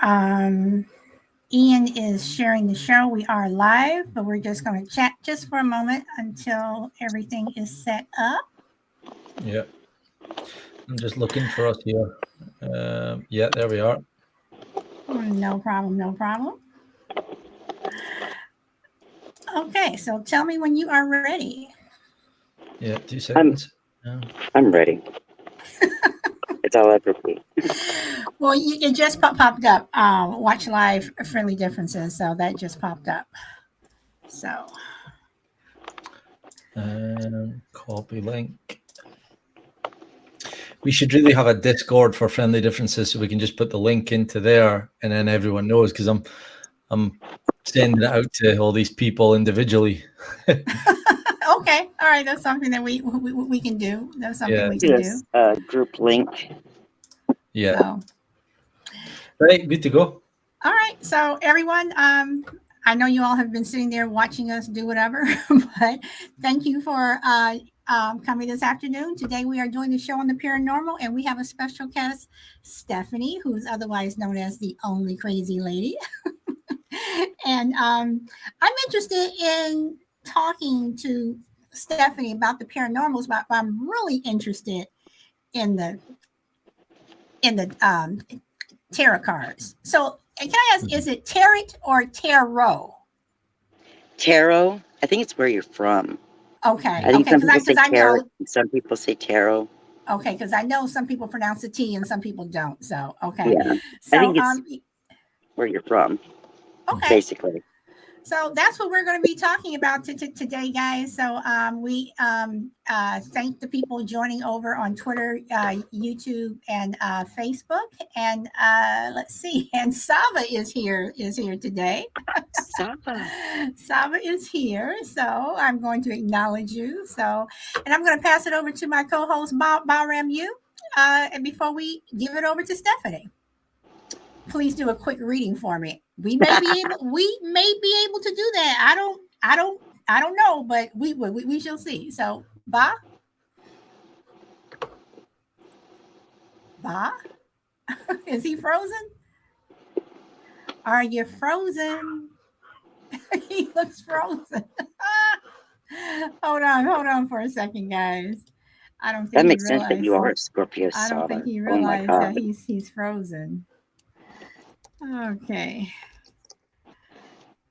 Um, Ian is sharing the show. We are live, but we're just going to chat just for a moment until everything is set up. Yeah, I'm just looking for us here. Yeah, there we are. No problem, no problem. Okay, so tell me when you are ready. Yeah, 2 I'm seconds. I'm ready. It's all ever be. Well, it just popped up. Watch live friendly differences. So that just popped up. So Copy link. We should really have a Discord for friendly differences, so we can just put the link into there, and then everyone knows. Because I'm sending it out to all these people individually. okay, all right. That's something that we can do. That's something Yeah. we can do. Yes, group link. Yeah. So Right, good to go. all right. So everyone, I know you all have been sitting there watching us do whatever, but thank you for coming this afternoon. Today we are doing the show on the paranormal, and we have a special guest, Stephanie, who's otherwise known as the Only Crazy Lady. And I'm interested in talking to Stephanie about the paranormals, but I'm really interested in the tarot cards. So can I ask, is it tarot or tarot? Tarot. I think it's where you're from. Okay, I think okay, some people say because I tarot, know. and some people say tarot. Okay, because I know some people pronounce the T and some people don't. So okay, Yeah, I so think it's where you're from, okay. basically. So that's what we're going to be talking about today, guys. So we thank the people joining over on Twitter, YouTube, and Facebook. And let's see, and Saba is here today. Saba. Saba is here, so I'm going to acknowledge you. So, and I'm going to pass it over to my co-host Bahram Yu. And before we give it over to Stephanie, please do a quick reading for me. We may be able to do that. I don't know, but we shall see. So, Ba, is he frozen? Are you frozen? He looks frozen. Hold on for a second, guys. I don't think That he makes sense that realized. you are a Scorpio, I don't think Saba. he Oh my realized that God. he's frozen. Okay.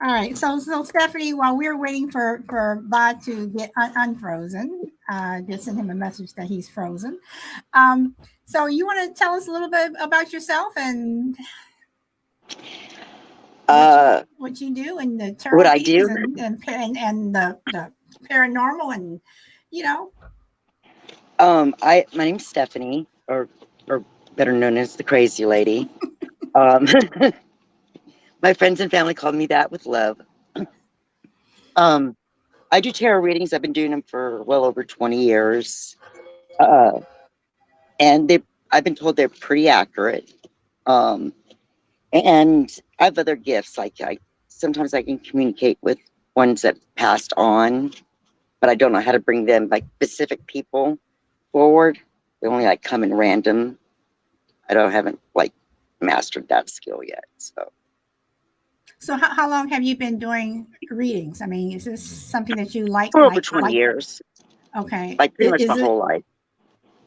All right. So Stephanie, while we're waiting for Bob to get unfrozen, just send him a message that he's frozen. So you want to tell us a little bit about yourself and what you do and the tarot What I readings do? and the paranormal and you know. My name's Stephanie, or better known as the Crazy Lady. Um, my friends and family called me that with love. I do tarot readings. I've been doing them for well over 20 years. And I've been told they're pretty accurate. Um, and I have other gifts. Like sometimes I can communicate with ones that passed on, but I don't know how to bring them, like specific people, forward. They only like come in random. Haven't like mastered that skill yet. So how long have you been doing readings? I mean, is this something that you For over 20 years. Okay. Like pretty much my whole life.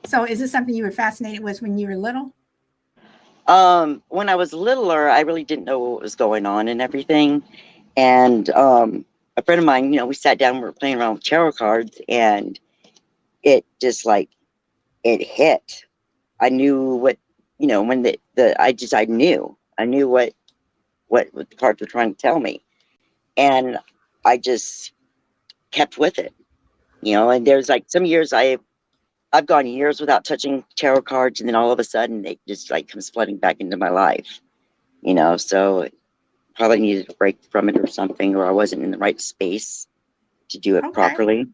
So is this something you were fascinated with when you were little? When I was littler, I really didn't know what was going on and everything. And a friend of mine, we sat down, we were playing around with tarot cards, and it just like it hit. I knew what when I knew what the cards were trying to tell me, and I just kept with it. And there's like some years I've gone years without touching tarot cards, and then all of a sudden they just like comes flooding back into my life. So probably needed a break from it or something, or I wasn't in the right space to do it properly.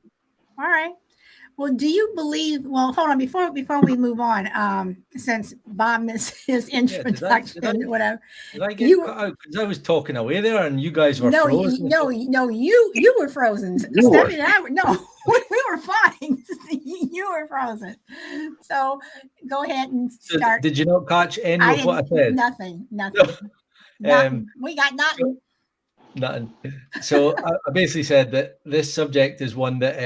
All right. Well, do you believe? Well, hold on before we move on. Since Bob missed his Yeah, introduction, whatever. did I get You cut out? Because I was talking away there and you guys were no, frozen. no, you were frozen. You Stephanie were. and I were no, we were fine. You were frozen. So go ahead and So start. did you not catch any I of what I didn't. said? Nothing. Um, We got nothing. Nothing. So I basically said that this subject is one that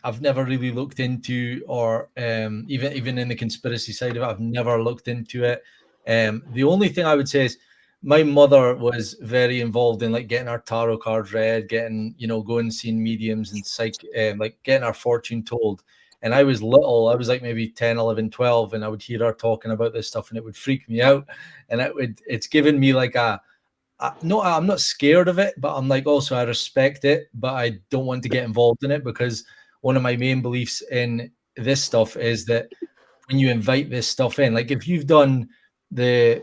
I've never really looked into, or even in the conspiracy side of it, I've never looked into it. The only thing I would say is my mother was very involved in like getting our tarot cards read, getting going and seeing mediums and like getting our fortune told. And I was little, I was like maybe 10, 11, 12, and I would hear her talking about this stuff and it would freak me out. And it's given me like no, I'm not scared of it, but I'm like also I respect it, but I don't want to get involved in it because one of my main beliefs in this stuff is that when you invite this stuff in, like if you've done the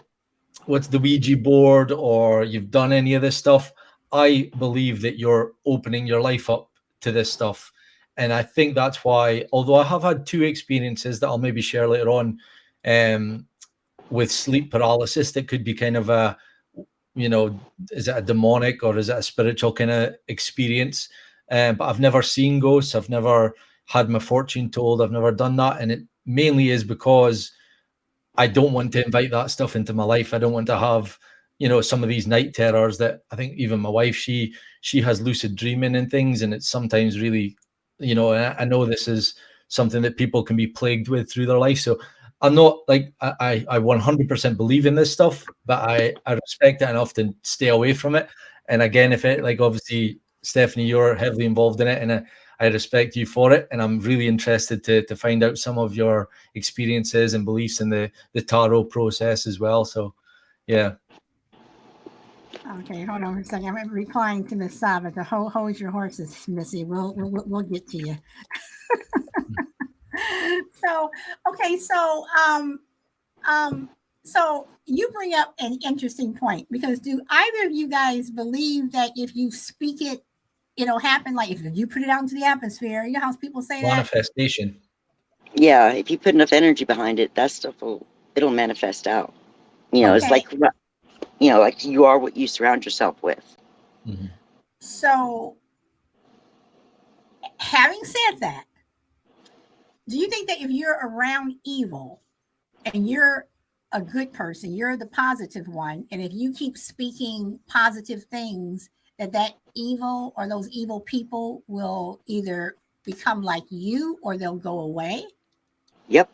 Ouija board or you've done any of this stuff, I believe that you're opening your life up to this stuff. And I think that's why, although I have had two experiences that I'll maybe share later on, with sleep paralysis, that could be kind of a is it a demonic or is it a spiritual kind of experience? But I've never seen ghosts. I've never had my fortune told. I've never done that. And it mainly is because I don't want to invite that stuff into my life. I don't want to have, some of these night terrors that I think even my wife, she has lucid dreaming and things. And it's sometimes really, I know this is something that people can be plagued with through their life. So I'm not like I 100% believe in this stuff, but I respect it enough to stay away from it. And again, if it like obviously Stephanie, you're heavily involved in it, and I respect you for it. And I'm really interested to find out some of your experiences and beliefs in the tarot process as well. So, yeah. Okay, hold on a second. I'm replying to Miss Sabbath. The hold your horses, Missy. We'll get to you. So okay, so you bring up an interesting point, because do either of you guys believe that if you speak it, it'll happen? Like if you put it out into the atmosphere, you know how people say that? Manifestation. Yeah, if you put enough energy behind it, that stuff it'll manifest out. It's like like you are what you surround yourself with. Mm-hmm. So having said that, do you think that if you're around evil and you're a good person, you're the positive one, and if you keep speaking positive things, that evil or those evil people will either become like you or they'll go away? Yep.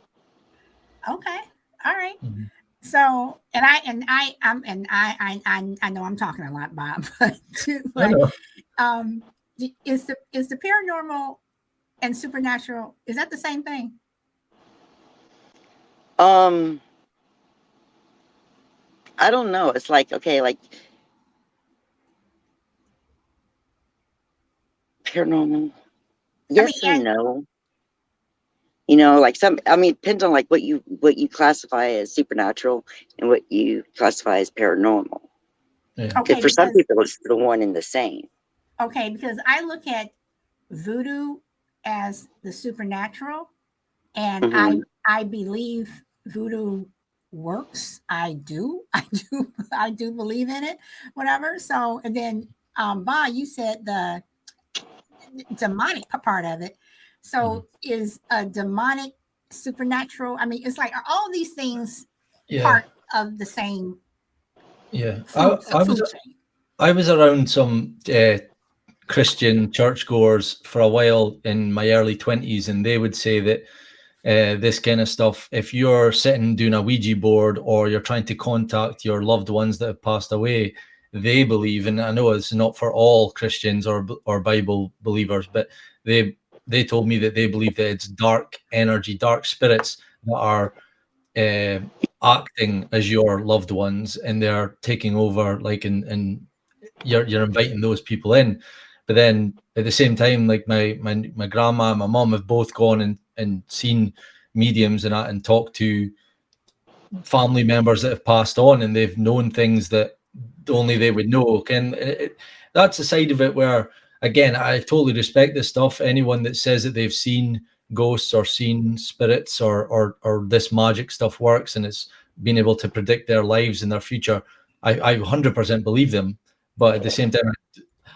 Okay. All right. Mm-hmm. So, I know I'm talking a lot, Bob, but is the paranormal and supernatural, is that the same thing? I don't know. It's like, okay, like paranormal. Yes and no. Like depends on like what you classify as supernatural and what you classify as paranormal. Yeah. Okay, for some people it's the one and the same. Okay, because I look at voodoo as the supernatural, and Mm-hmm. I believe voodoo works. I do believe in it, whatever. So, and then Ba, you said the demonic part of it. So is a demonic supernatural? I mean, it's like, are all these things part of the same? Yeah. Food chain? I was around some Christian churchgoers for a while in my early 20s, and they would say that this kind of stuff, if you're sitting doing a Ouija board or you're trying to contact your loved ones that have passed away, they believe, and I know it's not for all Christians or Bible believers, but they told me that they believe that it's dark energy, dark spirits that are acting as your loved ones, and they're taking over, like, and you're inviting those people in. But then at the same time, like my grandma and my mom have both gone and seen mediums and talked to family members that have passed on, and they've known things that only they would know. And that's a side of it where, again, I totally respect this stuff. Anyone that says that they've seen ghosts or seen spirits or this magic stuff works, and it's being able to predict their lives and their future. I 100% believe them, but at the same time,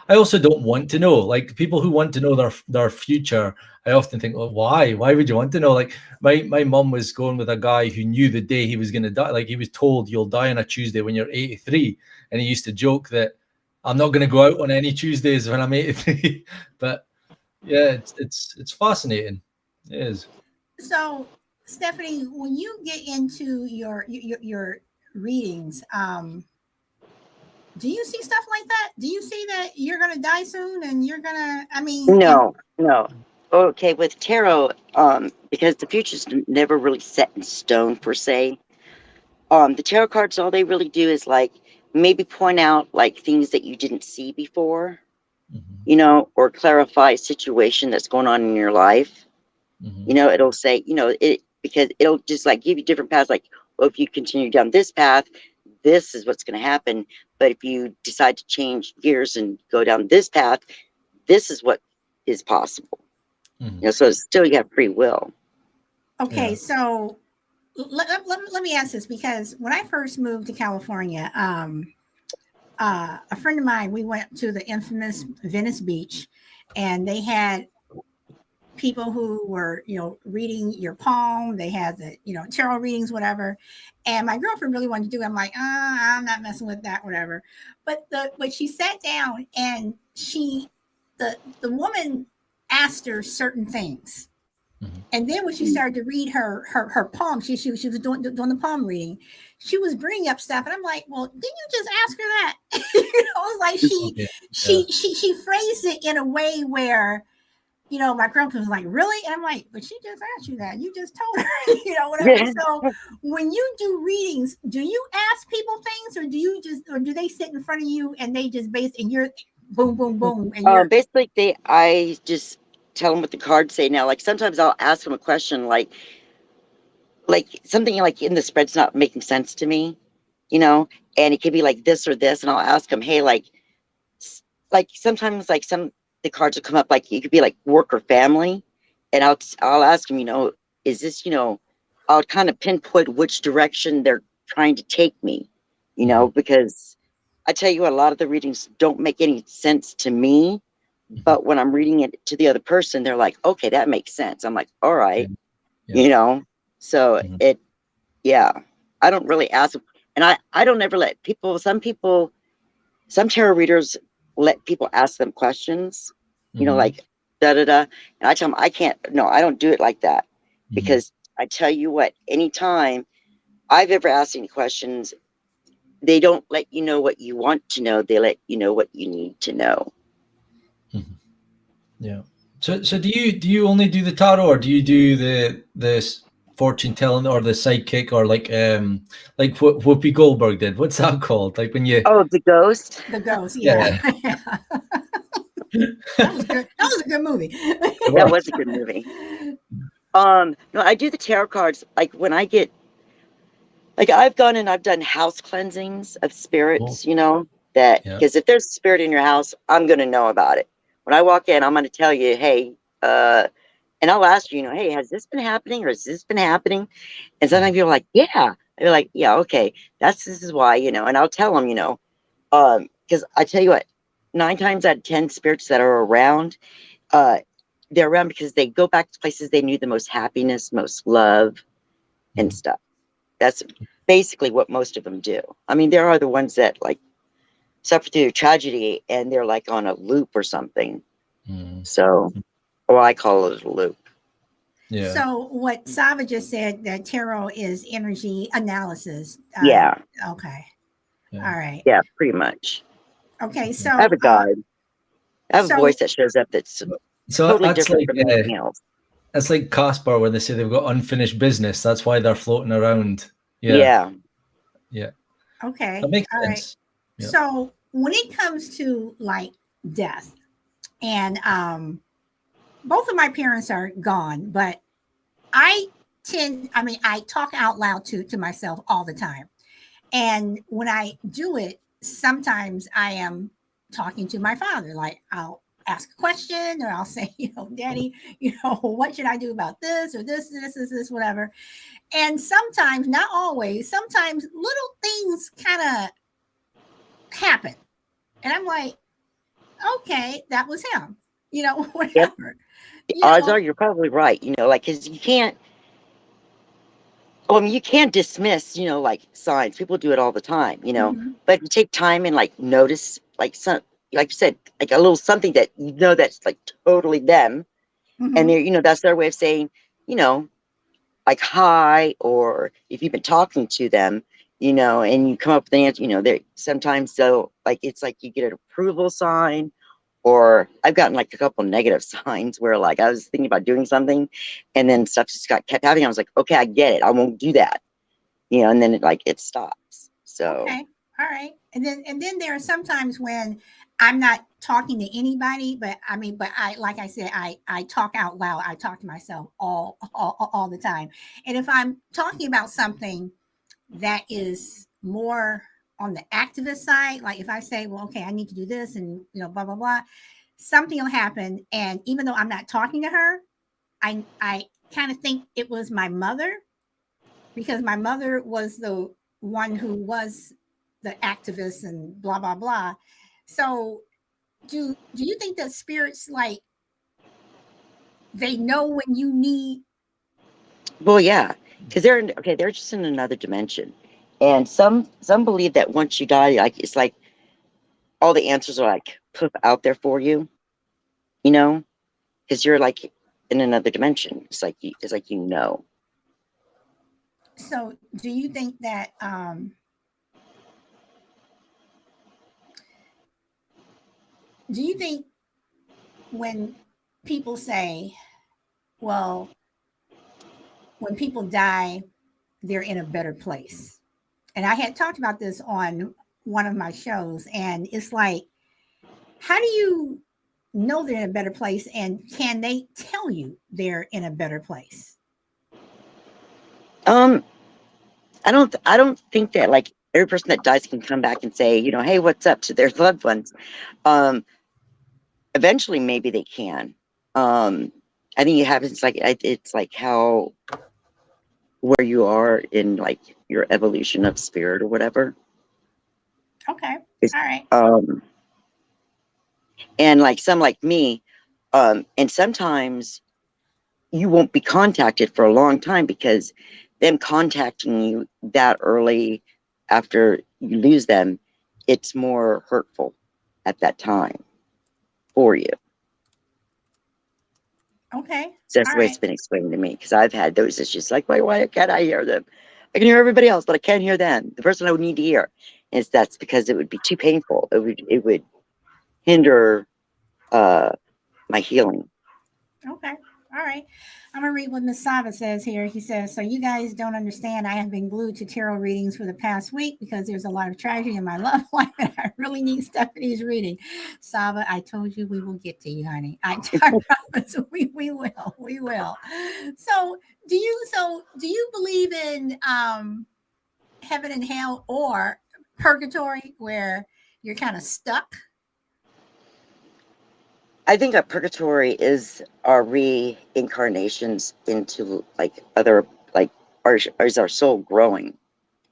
I also don't want to know. Like people who want to know their future, I often think, well, why? Why would you want to know? Like my mum was going with a guy who knew the day he was going to die. Like he was told, you'll die on a Tuesday when you're 83, and he used to joke that I'm not going to go out on any Tuesdays when I'm 83. But yeah, it's fascinating. It is. So, Stephanie, when you get into your readings, do you see stuff like that? Do you see that you're gonna die soon and you're gonna? I mean, No, no. Okay, with tarot, because the future's never really set in stone per se. The tarot cards, all they really do is like maybe point out like things that you didn't see before, or clarify a situation that's going on in your life. It'll say, it because it'll just like give you different paths. Like, well, if you continue down this path, this is what's going to happen. But if you decide to change gears and go down this path, this is what is possible. So still you have free will. okay, Yeah. so let me ask this, because when I first moved to California, a friend of mine, we went to the infamous Venice Beach, and they had people who were, reading your palm. They had the, tarot readings, whatever. And my girlfriend really wanted to do it. I'm like, I'm not messing with that, whatever. But she sat down and the woman asked her certain things. And then when she started to read her palm, she was doing the palm reading. She was bringing up stuff, and I'm like, "Well, didn't you just ask her that?" It's like she phrased it in a way where, my girlfriend was like, "Really?" And I'm like, "But she just asked you that. You just told her, whatever." So when you do readings, do you ask people things, or do they sit in front of you and they just and you're boom, boom, boom, and you're Basically, I just tell them what the cards say. Now, like sometimes I'll ask them a question, like something like in the spread's not making sense to me, and it could be like this or this, and I'll ask them, hey, like sometimes like the cards will come up like it could be like work or family, and I'll ask them, is this, I'll kind of pinpoint which direction they're trying to take me, because I tell you what, a lot of the readings don't make any sense to me, but when I'm reading it to the other person, they're like, okay, that makes sense. I'm like, all right, so I don't really ask them, and I don't ever let people, some tarot readers let people ask them questions, like da da da. And I tell them, I can't, no, I don't do it like that, because I tell you what, anytime I've ever asked any questions, they don't let you know what you want to know. They let you know what you need to know. Yeah. So do you only do the tarot, or do you do the fortune telling, or the psychic, or like what Whoopi Goldberg did? What's that called? Like when you the ghost. the ghost, yeah. That was good. That was a good movie. That was a good movie. No, I do the tarot cards like when I get, like I've gone and I've done house cleansings of spirits, that because if there's a spirit in your house, I'm gonna know about it. When I walk in, I'm gonna tell you, hey, and I'll ask you, hey, has this been happening, or has this been happening? And sometimes people are like, yeah. They're like, yeah, okay, this is why, and I'll tell them, because I tell you what, 9 times out of 10 spirits that are around, they're around because they go back to places they knew the most happiness, most love, and stuff. That's basically what most of them do. I mean, there are the ones that like suffer through tragedy and they're like on a loop or something. So, I call it a loop. Yeah. So what Sava just said, that tarot is energy analysis. Yeah. Okay. Yeah. All right. Yeah, pretty much. Okay. So I have a guide. I have a voice that shows up that's totally different from anything else. It's like Casper when they say they've got unfinished business. That's why they're floating around. Yeah. Okay. That makes All sense. right. Yeah. So when it comes to like death, and both of my parents are gone, but I talk out loud to myself all the time. And when I do it, sometimes I am talking to my father. Like I'll ask a question, or I'll say, Daddy, what should I do about this or this, whatever. And sometimes, not always, sometimes little things kind of happen. And I'm like, okay, that was him, Yep. whatever. The You odds know, are you're probably right. Like, because you can't. Oh, I mean, you can't dismiss, like signs. People do it all the time, hmm But you take time and like notice, like like you said, like a little something that that's like totally them, and hmm they're, that's their way of saying, you know, like hi, or if you've been talking to them, and you come up with an answer, they sometimes they'll like it's like you get an approval sign, or I've gotten like a couple negative signs where like I was thinking about doing something, and then stuff just kept happening. I was like, okay, I get it. I won't do that, and then it stops. So okay, all right. And then there are sometimes when I'm not talking to anybody, but I mean, but I, like I said, I talk out loud. I talk to myself all the time. And if I'm talking about something that is more on the activist side, like if I say, well, okay, I need to do this, and blah blah blah, something will happen, and even though I'm not talking to her, I kind of think it was my mother, because my mother was the one who was the activist and blah blah blah. So do you think that spirits, like, they know when you need? well, yeah, because they're just in another dimension, and some believe that once you die, like it's like all the answers are like put out there for you, you know, because you're like in another dimension. It's like So do you think that do you think when people say, well, when people die, they're in a better place? And I had talked about this on one of my shows, and it's like, how do you know they're in a better place, and can they tell you they're in a better place? Um, I don't think that like every person that dies can come back and say, hey, what's up to their loved ones. Um, Eventually, maybe they can. I think it happens like it's like how where you are in like your evolution of spirit or whatever. Okay, It's, all right. um, and like some like me, and sometimes you won't be contacted for a long time because them contacting you that early after you lose them, it's more hurtful at that time for you. Okay, So that's all the way it's right. been explained to me, because I've had those issues like, why can't I hear them? I can hear everybody else, but I can't hear them. The person I would need to hear. Is that's because it would be too painful. It would hinder my healing. Okay. All right. I'm going to read what Miss Saba says here. He says, so you guys don't understand. I have been glued to tarot readings for the past week because there's a lot of tragedy in my love life, and I really need Stephanie's reading. Saba, I told you we will get to you, honey. I promise we will. We will. So do you believe in heaven and hell, or purgatory, where you're kind of stuck? I think a purgatory is our reincarnations into like other like is our soul growing,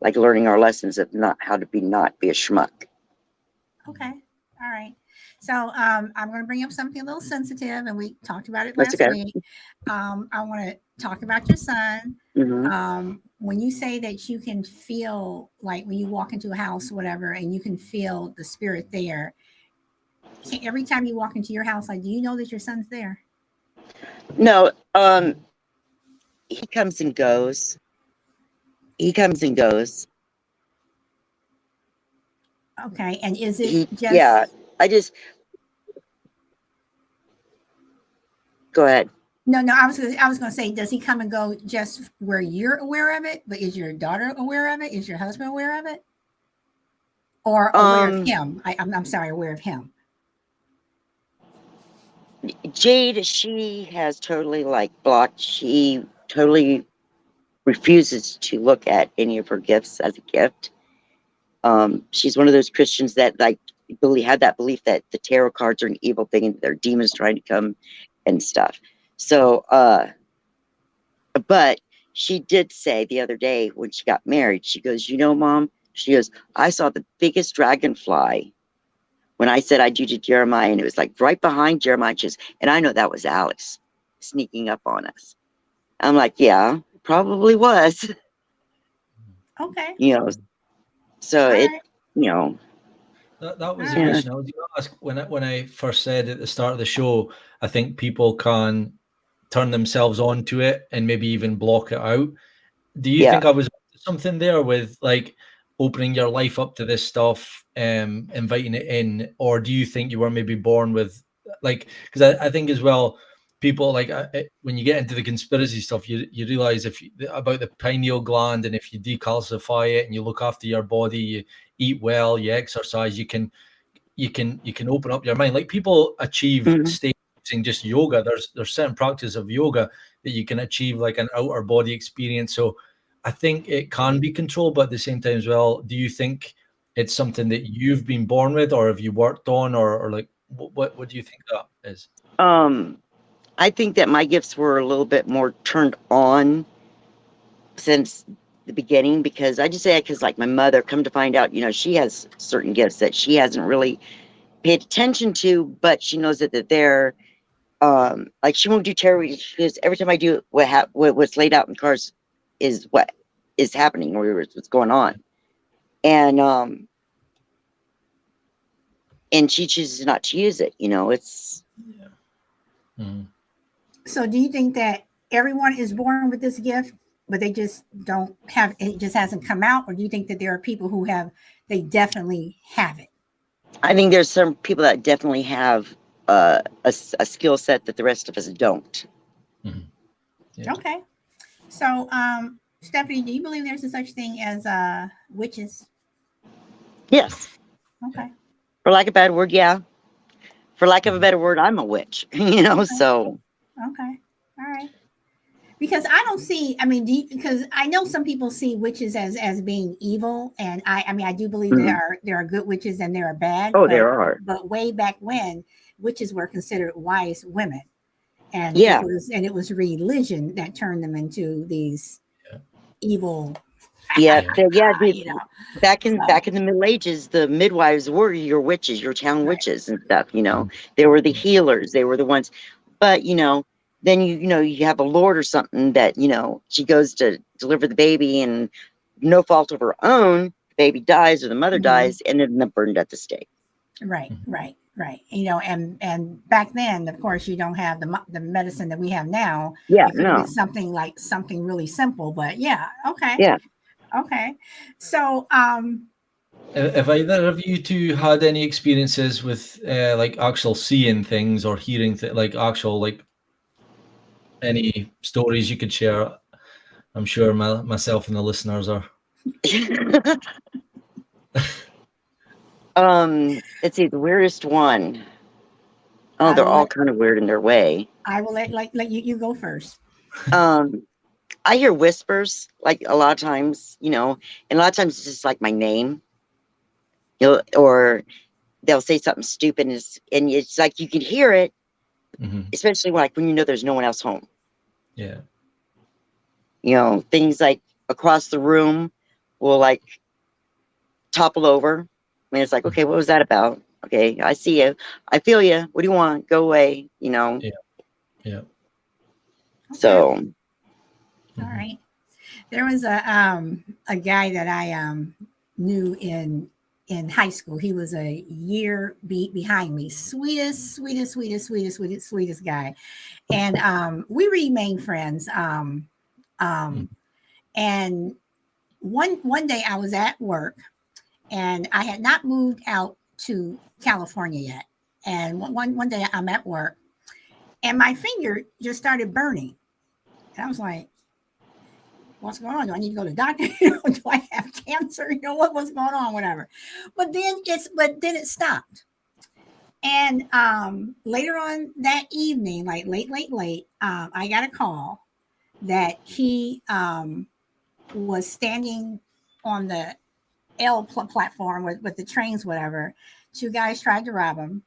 like learning our lessons of not be a schmuck. Okay. All right. So I'm going to bring up something a little sensitive, and we talked about it That's last okay. week. I want to talk about your son. Hmm. When you say that you can feel, like when you walk into a house, whatever, and you can feel the spirit there, every time you walk into your house, like, do you know that your son's there? No, he comes and goes. He comes and goes. Okay. And is it Yeah. just, I just go ahead. no, no, I was going to say, does he come and go just where you're aware of it? But is your daughter aware of it? Is your husband aware of it? Or aware of Um, him? I'm sorry, aware of him. Jade, she has totally like blocked. She totally refuses to look at any of her gifts as a gift. She's one of those Christians that like had that belief that the tarot cards are an evil thing and they're demons trying to come and stuff. So, but she did say the other day when she got married, she goes, you know, Mom, she goes, I saw the biggest dragonfly when I said I do to Jeremiah, and it was like right behind Jeremiah. She goes, and I know that was Alex sneaking up on us. I'm like, yeah, probably was. Okay. You know, so All it, right. you know, That was a Alright. question I was going to ask when I first said at the start of the show. I think people can turn themselves on to it and maybe even block it out. Do you yeah. think I was onto something there with like opening your life up to this stuff, inviting it in, or do you think you were maybe born with like? Because I think as well, people like when you get into the conspiracy stuff, you realize about the pineal gland, and if you decalcify it and you look after your body, you eat well, you exercise, you can open up your mind. Like people achieve Mhm. states in just yoga. There's certain practices of yoga that you can achieve like an outer body experience. So I think it can be controlled, but at the same time as well, do you think it's something that you've been born with, or have you worked on, or like what do you think that is? I think that my gifts were a little bit more turned on since the beginning, because I just say it because, like, my mother, come to find out, you know, she has certain gifts that she hasn't really paid attention to, but she knows that they're like, she won't do charity because every time I do what's laid out in cards is what is happening or what's going on, and she chooses not to use it. You know, it's Yeah. Mhm. So do you think that everyone is born with this gift, but they just don't have it, just hasn't come out? Or do you think that there are people who they definitely have it? I think there's some people that definitely have a skill set that the rest of us don't. Mhm. Yeah. Okay. So, Stephanie, do you believe there's a such thing as witches? Yes, Yeah. Okay. for lack of a bad word, yeah. For lack of a Mhm. better word, I'm a witch. You know, Okay. so Okay. All right. Because I don't see, I mean, because I know some people see witches as being evil, and I mean, I do believe mhm. there are good witches and there are bad, Oh, there are. but way back when, witches were considered wise women, and Yeah, it was religion that turned them into these Yeah. evil, yeah, Yeah. yeah. you know. So Back in the Middle Ages, the midwives were your witches, your town right. witches and stuff. You know, Mhm. they were the Yeah. healers. They were the ones. But you know, then you know you have a lord or something that you know she goes to deliver the baby and no fault of her own, the baby dies or the mother Mhm. dies, and then they're burned at the stake. Right, Mhm. right, right. You know, and back then, of course, you don't have the medicine that we have now. Yeah, It could have been no, something like something really simple, but yeah, okay, yeah. okay. So, Have either of you two had any experiences with like actual seeing things or hearing like actual like any stories you could share? I'm sure myself and the listeners are. Let's see, the weirdest one. Oh, I they're will all let kind of weird in their way. let you go first. Um, I hear whispers like a lot of times, you know, and a lot of times it's just like my name, you know, or they'll say something stupid and it's like you can hear it, Hmm. especially like when you know there's no one else home. Yeah. You know, things like across the room will like topple over. I mean, it's like, okay, what was that about? Okay, I see you. I feel you. What do you want? Go away. You know. Yeah. Yeah. Okay, So, all Hmm. right. There was a guy that I knew in high school. He was a year behind me. Sweetest guy, and we remained friends. Um, and one day I was at work and I had not moved out to California yet. And one day I'm at work and my finger just started burning. And I was like, what's going on? Do I need to go to the doctor? Do I have cancer? What's going on? Whatever. But then it stopped. And later on that evening, like late, I got a call that he was standing on the platform with the trains, whatever. Two guys tried to rob him,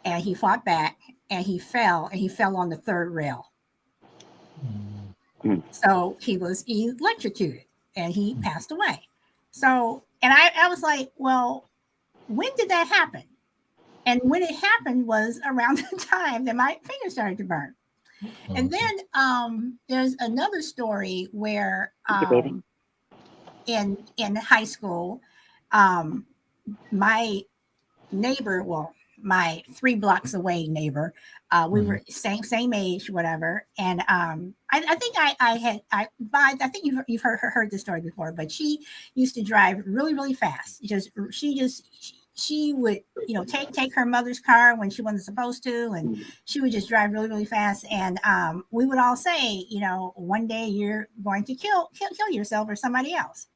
and he fought back, and he fell on the third rail. So he was electrocuted, and he passed away. So, and I was like, well, when did that happen? And when it happened was around the time that my fingers started to burn. And then there's another story where baby. in high school, my neighbor, well, my 3 blocks away neighbor, we were same age, whatever. And I think I think you've heard this story before, but she used to drive really really fast. She would take her mother's car when she wasn't supposed to, and she would just drive really really fast. And we would all say, one day you're going to kill yourself or somebody else.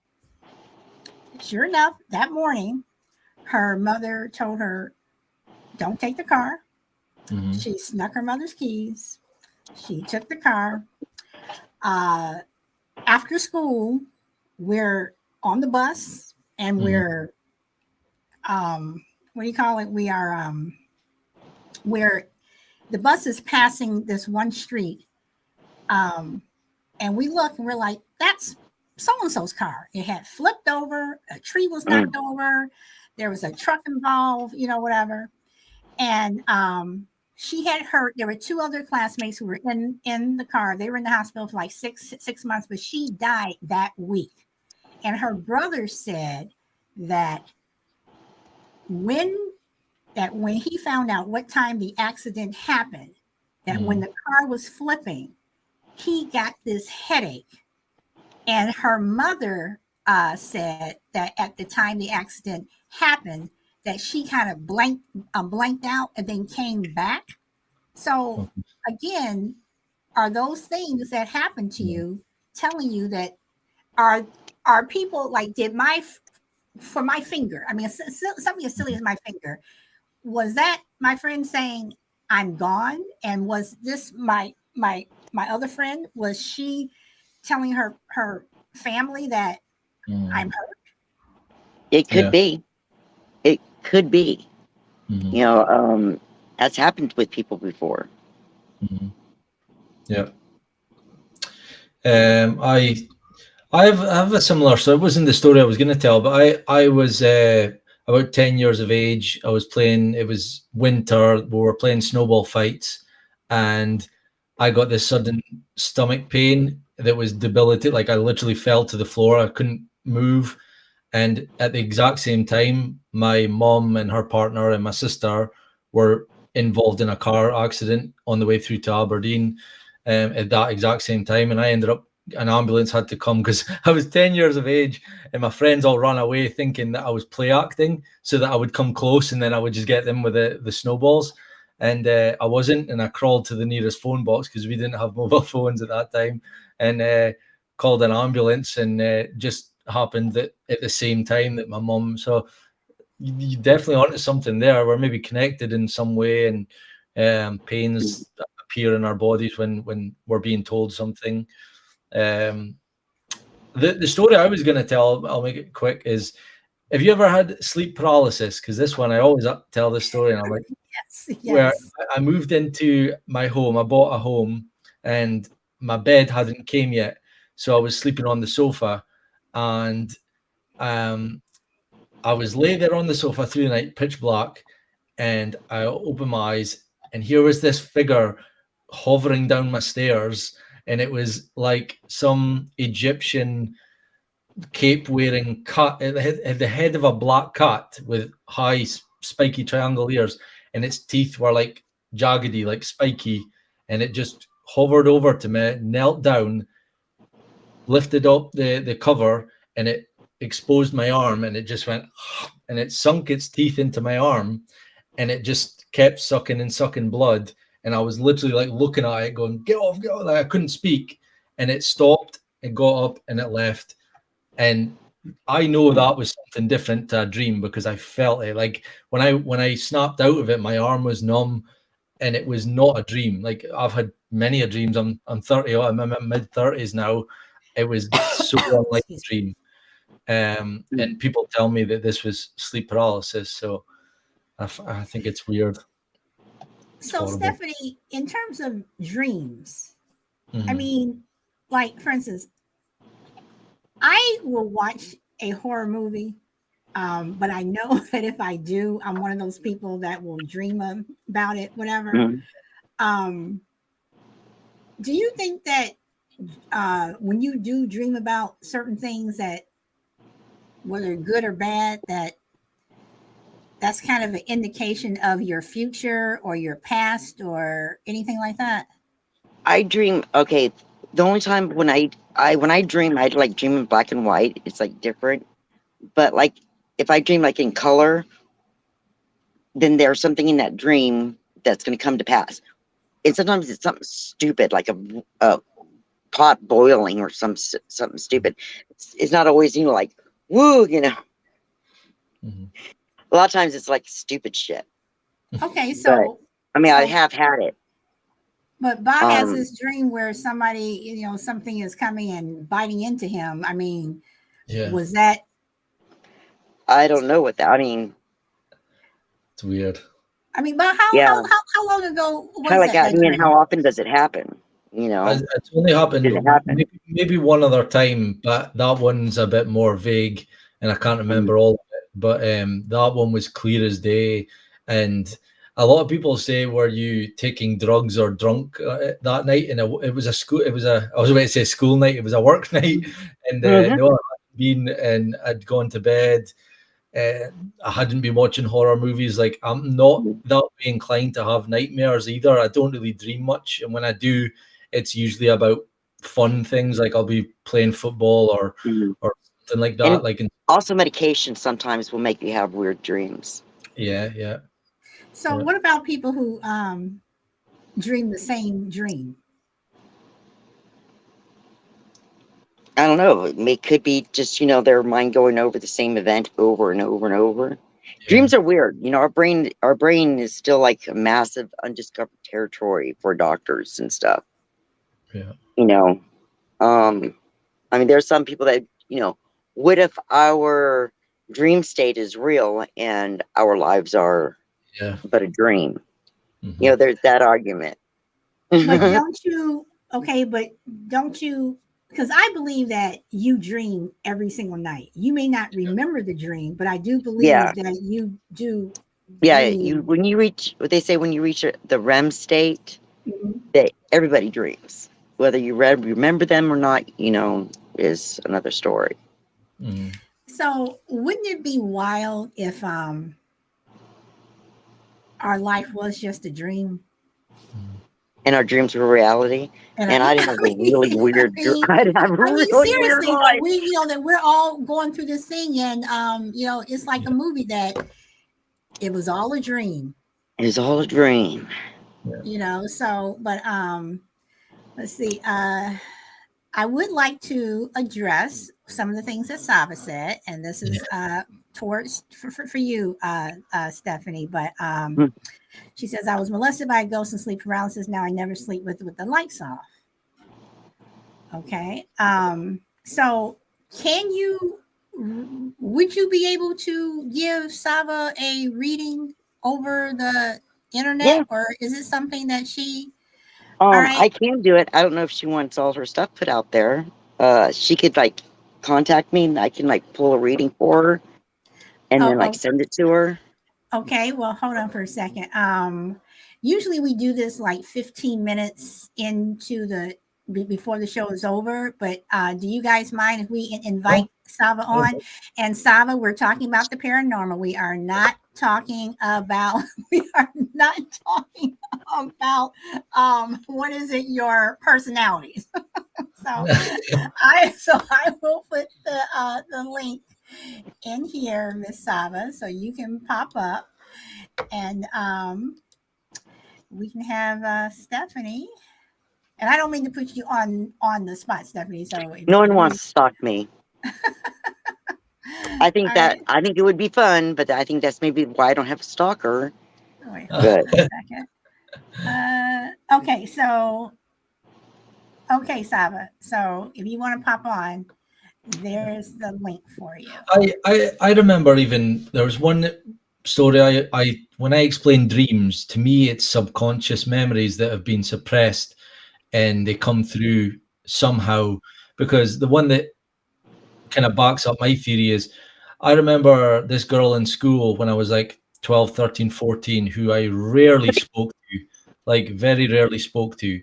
Sure enough, that morning her mother told her, don't take the car. She snuck her mother's keys. She took the car. After school, we're on the bus and we're, what do you call it? We're, the bus is passing this one street. And we look and we're like, that's so-and-so's car. It had flipped over. A tree was knocked over. There was a truck involved, whatever. And she had hurt. There were 2 other classmates who were in the car. They were in the hospital for like six months, but she died that week. And her brother said that when he found out what time the accident happened, that when the car was flipping, he got this headache. And her mother said that at the time the accident happened, that she kind of blanked out and then came back. So again, are those things that happen to you telling you that are people like, for my finger, I mean, something as silly as my finger, was that my friend saying I'm gone? And was this my other friend, was she telling her family that I'm hurt? It could be. It could be. That's happened with people before. Yeah. I have a similar, so it wasn't the story I was going to tell, but I was about 10 years of age. I was playing, it was winter, we were playing snowball fights, and I got this sudden stomach pain that was debilitating. Like I literally fell to the floor. I couldn't move. And at the exact same time, my mom and her partner and my sister were involved in a car accident on the way through to Aberdeen at that exact same time. And I ended up, an ambulance had to come because I was 10 years of age, and my friends all ran away thinking that I was play acting so that I would come close and then I would just get them with the snowballs. And I wasn't, and I crawled to the nearest phone box because we didn't have mobile phones at that time, and called an ambulance, and just happened that at the same time that my mom. So you definitely onto something there. We're maybe connected in some way, and pains appear in our bodies when we're being told something. The story I was going to tell, I'll make it quick, is, have you ever had sleep paralysis? Because this one, I always tell this story, and I'm like, yes. where I moved into my home, I bought a home, and my bed hadn't came yet, so I was sleeping on the sofa, and I was lay there on the sofa through the night, pitch black, and I opened my eyes, and here was this figure hovering down my stairs, and it was like some Egyptian cape-wearing cat. It had the head of a black cat with high, spiky triangle ears, and its teeth were like jaggedy, like spiky, and it just hovered over to me, knelt down, lifted up the cover, and it exposed my arm, and it just went, and it sunk its teeth into my arm, and it just kept sucking blood. And I was literally like looking at it going, get off. Like I couldn't speak, and it stopped, it got up, and it left. And I know that was something different to a dream because I felt it. Like when I snapped out of it, my arm was numb, and it was not a dream. Like I've had many a dreams. I'm 30, I'm in my mid 30s now. It was so unlike a dream. And people tell me that this was sleep paralysis. So I think it's weird. It's So, horrible. Stephanie, in terms of dreams, I Mhm. mean, like for instance, I will watch a horror movie, but I know that if I do, I'm one of those people that will dream about it, whatever. Mhm. Um, do you think that when you do dream about certain things, that whether good or bad, that's kind of an indication of your future or your past or anything like that? I dream. Okay, the only time when I dream, I like dream in black and white. It's like different. But like if I dream like in color, then there's something in that dream that's going to come to pass. And sometimes it's something stupid, like a pot boiling or something stupid. It's not always, like, woo, Mhm. A lot of times it's like stupid shit. Okay, But so I mean, I so have had it. but Bob has Um, this dream where somebody, something is coming and biting into him. I mean, Yeah, was that I don't know what that. I mean, it's weird. but how yeah, how how, how long ago kind was of like that I mean, how dream? often does it happen? You know, It's only happened did it happen? maybe one other time, but that one's a bit more vague, and I can't Mhm. remember all of it. But that one was clear as day, and a lot of people say, "Were you taking drugs or drunk that night?" And it was a school. It was a. I was about to say school night. It was a work night, and Mhm. no, I hadn't been, and I'd gone to bed. Uh, I hadn't been watching horror movies. Like I'm not that way inclined to have nightmares either. I don't really dream much, and when I do, it's usually about fun things. Like I'll be playing football Mhm. or something like that. And Like also, medication sometimes will make you have weird dreams. yeah, yeah, So yeah, what about people who dream the same dream? I don't know. Could be just their mind going over the same event over and over and over. yeah, Dreams are weird. Our brain is still like a massive undiscovered territory for doctors and stuff. yeah, You know, um, I mean, there's some people that what if our dream state is real and our lives are yeah. but a dream? Hmm. There's that argument. But Yeah, don't you, because I believe that you dream every single night. You may not remember the dream, but I do believe that you do yeah. dream. When you reach what they say when you reach the REM state, Mhm. that everybody dreams. Whether you remember them or not, is another story. Hmm. So wouldn't it be wild if our life was just a dream? And our dreams were reality. And Man, I'd have a really weird, I'd have a really weird seriously though, life. we that we're all going through this thing, and it's like a movie that it was all a dream. It's all a dream. So but let's see. I would like to address some of the things that Saba said, and this Yeah. is towards for you, Stephanie. But Hmm. she says, I was molested by a ghost and sleep paralysis. Now I never sleep with the lights off. Okay. So can you, would you be able to give Saba a reading over the internet, Yeah. or is it something that all right. I can do it. I don't know if she wants all her stuff put out there. She could like contact me and I can like pull a reading for her and then like Oh, send it to her. okay, well, hold on for a second. Usually we do this like 15 minutes into before the show is over, but do you guys mind if we Oh, invite Saba oh, on? And Saba, we're talking about the paranormal. We are not talking about we are not talking about what is it, your personalities. So I will put the link in here, Miss Saba, so you can pop up and we can have Stephanie. And I don't mean to put you on the spot, Stephanie. So No one if you, wants to stalk me. all right, I think it would be fun, but I think that's maybe why I don't have a stalker. wait, hold on But for a second. Okay, Saba. So if you want to pop on, There's the link for you. I remember even there was one story I when I explain dreams, to me it's subconscious memories that have been suppressed and they come through somehow, because the one that kind of backs up my theory is I remember this girl in school when I was like 12, 13, 14, who I rarely spoke to, like very rarely spoke to.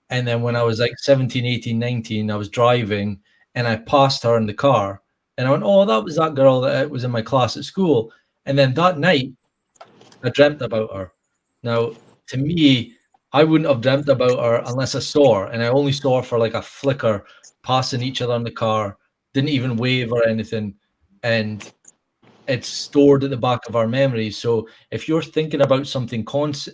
And then when I was like 17, 18, 19, I was driving and I passed her in the car and I went, oh, that was that girl that was in my class at school. And then that night I dreamt about her. Now, to me, I wouldn't have dreamt about her unless I saw her, and I only saw her for like a flicker, passing each other in the car, didn't even wave or anything, and it's stored at the back of our memories. So if you're thinking about something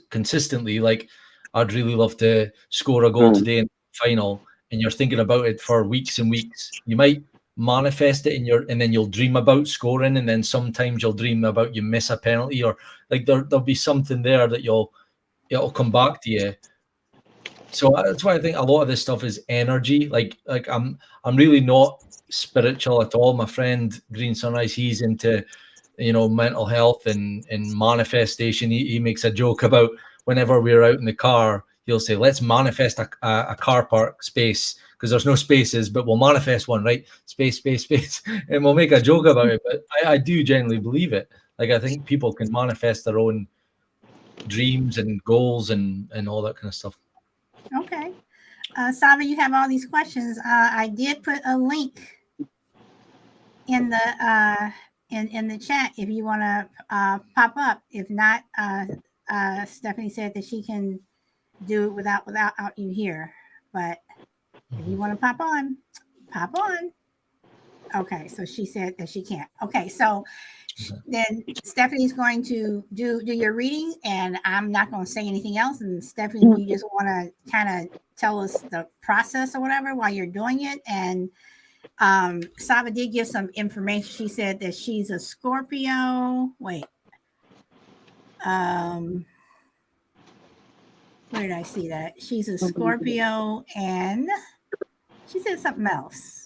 consistently, like I'd really love to score a goal today in the final, and you're thinking about it for weeks and weeks, you might manifest it in your, and then you'll dream about scoring, and then sometimes you'll dream about you miss a penalty, or like there'll be something there that it'll come back to you. So that's why I think a lot of this stuff is energy. Like I'm really not spiritual at all. My friend Green Sunrise, he's into mental health and manifestation. He makes a joke about whenever we're out in the car, he'll say, let's manifest a car park space, because there's no spaces, but we'll manifest one, right? Space, space, space. And we'll make a joke about it. But I do genuinely believe it. Like, I think people can manifest their own dreams and goals and all that kind of stuff. Okay. Sava, you have all these questions. I did put a link in the in the chat if you want to pop up. If not, Stephanie said that she can do it without you here. But if you want to pop on, pop on. Okay, so she said that she can't. Okay, so then Stephanie's going to do your reading, and I'm not going to say anything else. And Stephanie, you just want to kind of tell us the process or whatever while you're doing it. And Sava did give some information. She said that she's a Scorpio. Wait. Where did I see that? She's a Scorpio, and she said something else.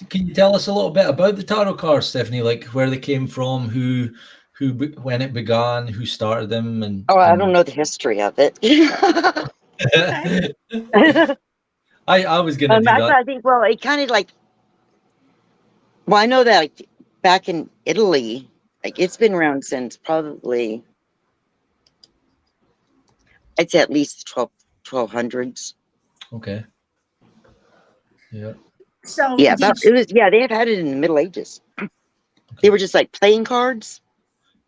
Can you tell us a little bit about the tarot cards, Stephanie? Like where they came from, who, when it began, who started them, and I don't know the history of it. I was gonna do that. I think, well, it kind of like, well, I know that like, back in Italy, like it's been around since probably, I'd say at least 1200s. Okay. Yeah. So yeah, it was, yeah, they have had it in the Middle Ages. Okay. They were just like playing cards.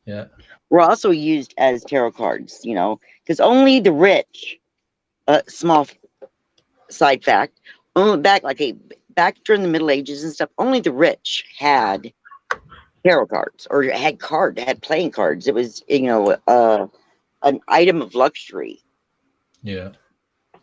Yeah. Were also used as tarot cards, because only the rich, small side fact, back during the Middle Ages and stuff, only the rich had tarot cards or had playing cards. It was, an item of luxury. Yeah.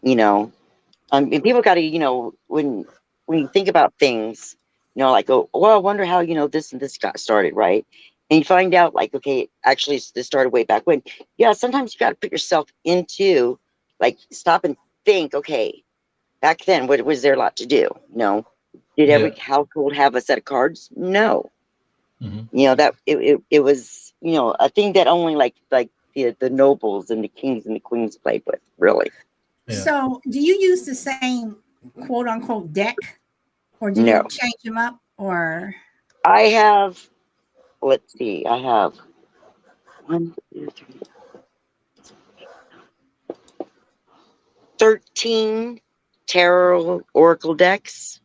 And people got to, when you think about things, like, oh, well, I wonder how, this and this got started, right? And you find out, like, okay, actually, this started way back when. Yeah, sometimes you got to put yourself into, like, stop and think, okay, back then, what was there a lot to do? Did every household have a set of cards? No. Mm-hmm. That it was, a thing that only like the nobles and the kings and the queens played with, really. Yeah. So do you use the same quote unquote deck, or do you change them up? Or I have, let's see, I have 1, 2, 3, 13 tarot oracle decks.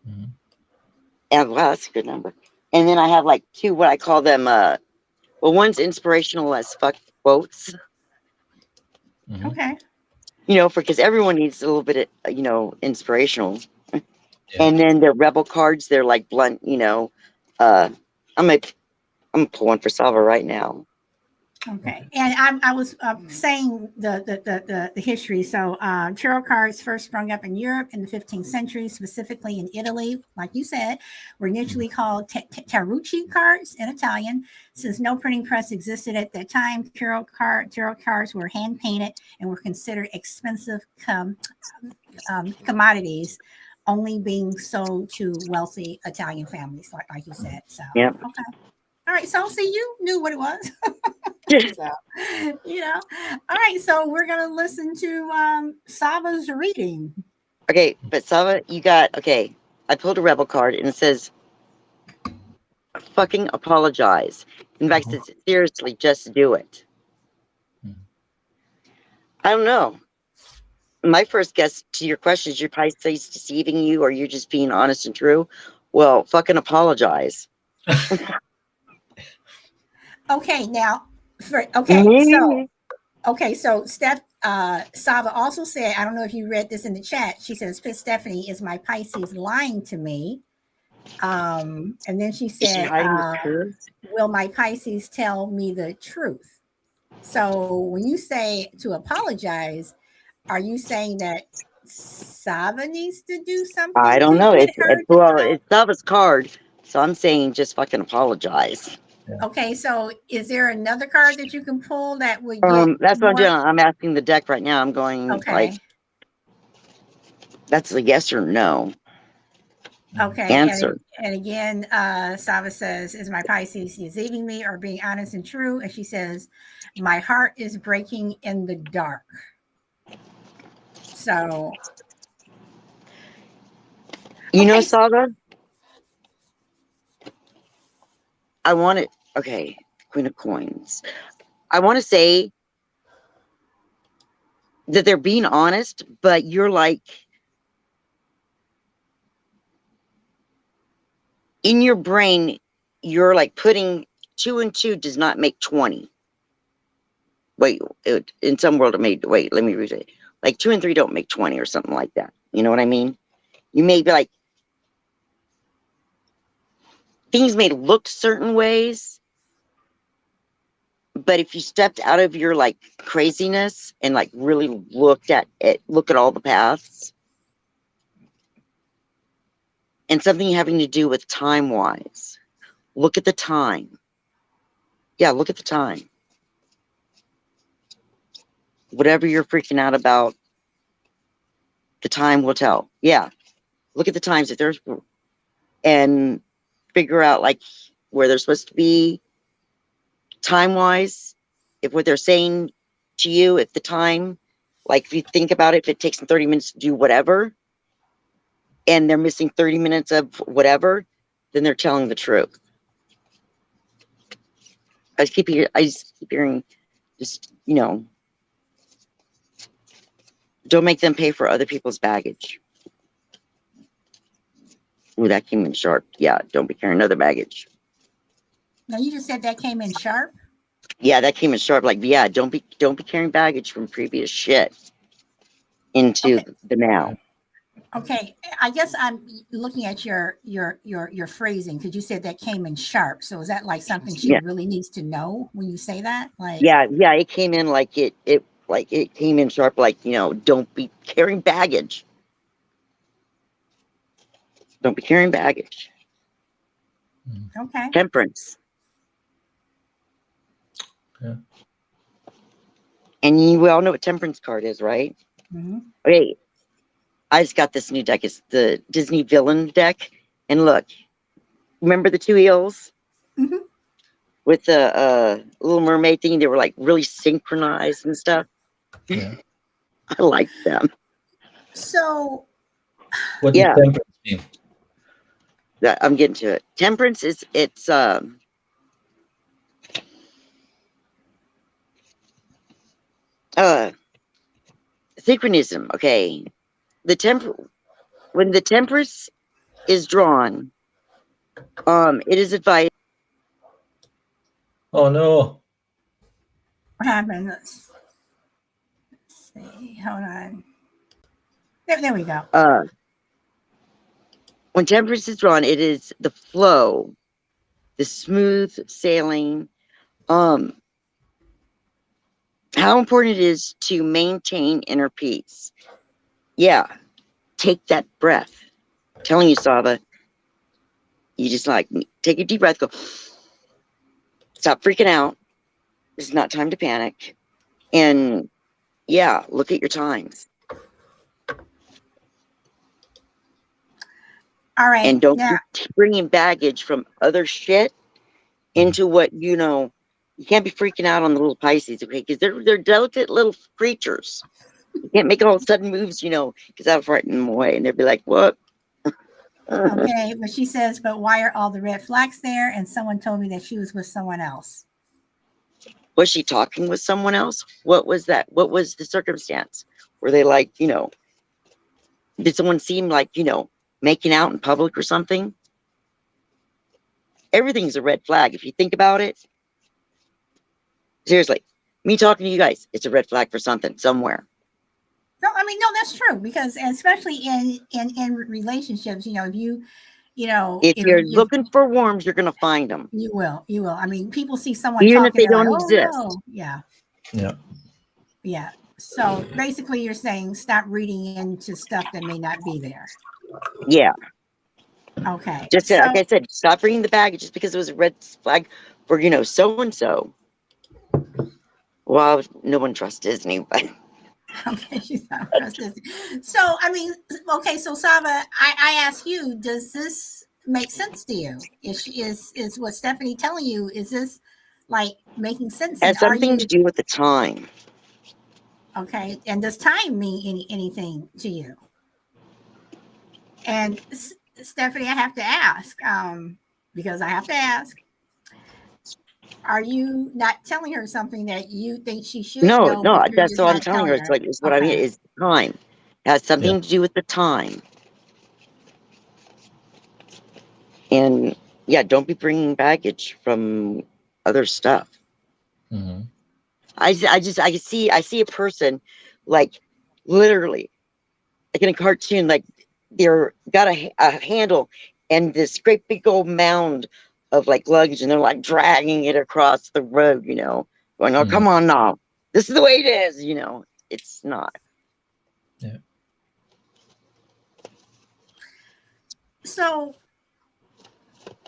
Mm-hmm. And wow, that's a good number. And then I have like 2, what I call them, one's inspirational as fuck quotes. Mm-hmm. Okay. Because everyone needs a little bit of, inspirational. Yeah. And then the rebel cards, they're like blunt, I'm gonna pull one for Salva right now. Okay, and I was saying the history. So tarot cards first sprung up in Europe in the 15th century, specifically in Italy. Like you said, were initially called tarocchi cards in Italian. Since no printing press existed at that time, tarot cards were hand painted and were considered expensive commodities, only being sold to wealthy Italian families, like you said. So Yep. okay. All right, so see, you knew what it was. So, all right, so we're gonna listen to Sava's reading. Okay, but Sava, you got okay. I pulled a rebel card and it says fucking apologize. In fact, it's seriously just do it. I don't know. My first guess to your question is your Pisces deceiving you or you're just being honest and true. Well, fucking apologize. Okay, now Mhm. so Steph Sava also said, I don't know if you read this in the chat. She says, Stephanie, is my Pisces lying to me? And then she Is she said, hiding the truth? will my Pisces tell me the truth? So when you say to apologize, are you saying that Sava needs to do I something don't to know. get It's her to well, tell? it's Sava's card, so I'm saying just fucking apologize. Okay, so is there another card that you can pull that would get That's what I'm more? doing. I'm asking the deck right now. I'm going like, Okay, that's a yes or no okay, answer. and again, Sava says, "Is my Pisces deceiving me or being honest and true?" And she says, "My heart is breaking in the dark." So, You know, okay, Sava, I want it. Okay, Queen of Coins. I want to say that they're being honest, but you're like, in your brain, you're like putting 2 and 2 does not make 20. Wait, in some world it made, wait, let me read it. Like 2 and 3 don't make 20 or something like that. You know what I mean? You may be like, things may look certain ways, but if you stepped out of your like craziness and like really looked at it, look at all the paths and something having to do with time wise, look at the time. Yeah, look at the time. Whatever you're freaking out about, the time will tell. Yeah, look at the times if there's and figure out like where they're supposed to be time wise. If what they're saying to you, if the time, like if you think about it, if it takes them 30 minutes to do whatever, and they're missing 30 minutes of whatever, then they're telling the truth. I just keep hearing, just don't make them pay for other people's baggage. Ooh, that came in sharp. Yeah, don't be carrying other baggage. now you just said that came in sharp. Yeah, that came in sharp. Like, yeah, don't be carrying baggage from previous shit into Okay, the now. okay. I guess I'm looking at your phrasing because you said that came in sharp. So is that like something she Yeah, really needs to know when you say that? Like, yeah. It came in like it came in sharp. Like don't be carrying baggage. Don't be carrying baggage. okay. Temperance. Yeah. And you all know what temperance card is, right? Mm-hmm. Okay, I just got this new deck. It's the Disney villain deck. And look, remember the two eels Mm-hmm. with the Little Mermaid thing? They were like really synchronized and stuff. Yeah. I like them. So, What does Yeah, temperance mean? I'm getting to it. Temperance is it's synchronism. Okay, the when the temperance is drawn, it is advised. Oh no. what happened? Let's see. Hold on. There we go. When temperance is drawn, it is the flow, the smooth sailing. Um, how important it is to maintain inner peace. Yeah, take that breath. I'm telling you, Sava, you just like take a deep breath, go, stop freaking out. It's not time to panic. And yeah, look at your times. All right. And don't Now, keep bringing baggage from other shit into what you know. You can't be freaking out on the little Pisces, okay? Because they're delicate little creatures. You can't make all sudden moves, you know, because that'll frighten them away, and they'll be like, "What?" okay, but she says, but why are all the red flags there? And someone told me that she was with someone else. Was she talking with someone else? What was that? What was the circumstance? Were they like, you know, did someone seem like, you know, making out in public or something? Everything's a red flag if you think about it. Seriously, me talking to you guys, it's a red flag for something somewhere. No, I mean, no, that's true, because especially in relationships, you know, if you know, If you're if looking for worms, you're gonna find them, you will. I mean, people see someone even if talking, they they're like, don't oh exist. no, yeah, Yeah. yeah. So basically, you're saying stop reading into stuff that may not be there. Yeah, Okay, just so like I said, stop bringing the baggage just because it was a red flag for, you know, so and so. Well, no one trusts Disney, but okay, she's not trusted. So I mean, okay, so Saba, I ask you, does this make sense to you? Is what Stephanie telling you? Is this like making sense? And has are something to you do with the time. okay? And does time mean anything to you? And Stephanie, I have to ask, because I have to ask. Are you not telling her something that you think she should No, know, but no, you're that's just all I'm not telling telling her. It's her? like, it's what I mean Okay. is time. It has something to do with the time. And yeah, don't be bringing baggage from other stuff. Mm-hmm. I see a person like literally like in a cartoon, like they're got a handle and this great big old mound of like luggage, and they're like dragging it across the road, you know, going, "Oh, come on now, this is the way it is," you know. It's not. Yeah. So,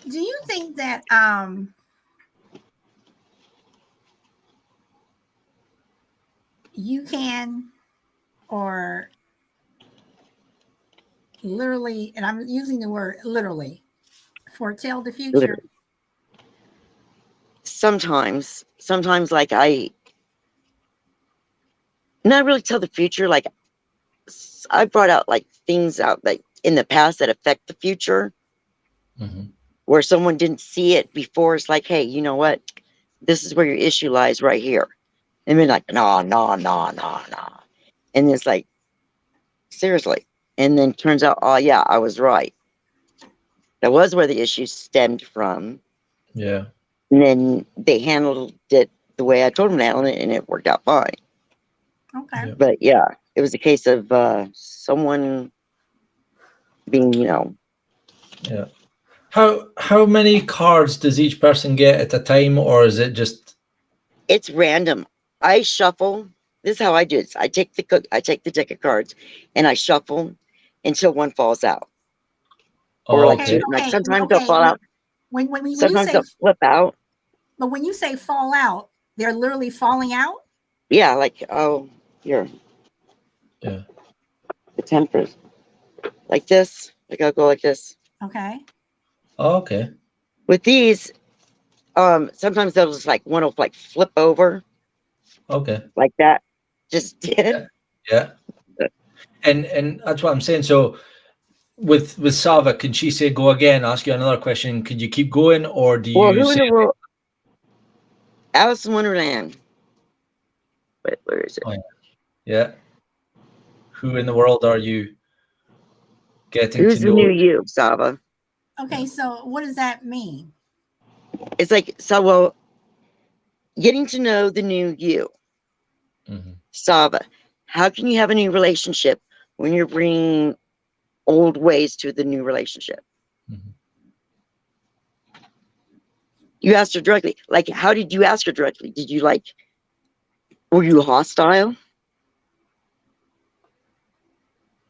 do you think that you can, or literally, and I'm using the word literally, foretell the future? Literally. Sometimes like I not really tell the future. Like I brought out like things out like in the past that affect the future, where someone didn't see it before. It's like, hey, you know what? This is where your issue lies right here. And they're like, no, no, no, no, no. And it's like, seriously. And then turns out, oh yeah, I was right. That was where the issue stemmed from. Yeah. And then they handled it the way I told them to handle it, and it worked out fine. Okay. Yeah. But yeah, it was a case of someone being, you know. Yeah. How many cards does each person get at a time, or is it just? It's random. I shuffle. This is how I do it. I take the deck of cards, and I shuffle until one falls out, or Oh, like Okay. two. okay. Like Okay. sometimes they'll Okay. fall out. When you Sometimes say, they'll flip out. but when you say fall out, they're literally falling out. Yeah, like, oh, here, Yeah. the Temperance, like this. Like I'll go like this. Okay. Oh, okay. With these, sometimes they'll just like one will like flip over Okay. like that. Just did. Yeah. And that's what I'm saying. So with Sava, can she say go again? Ask you another question. Could you keep going, or do Well, you who in say the world? Alice in Wonderland. Wait, where is it? oh, yeah? Who in the world are you getting to Who's the new know? you, Sava? Okay. So what does that mean? It's like, so well, getting to know the new you, Sava. How can you have a new relationship when you're bringing old ways to the new relationship? You asked her directly. Like, how did you ask her directly? Did you like Were you hostile?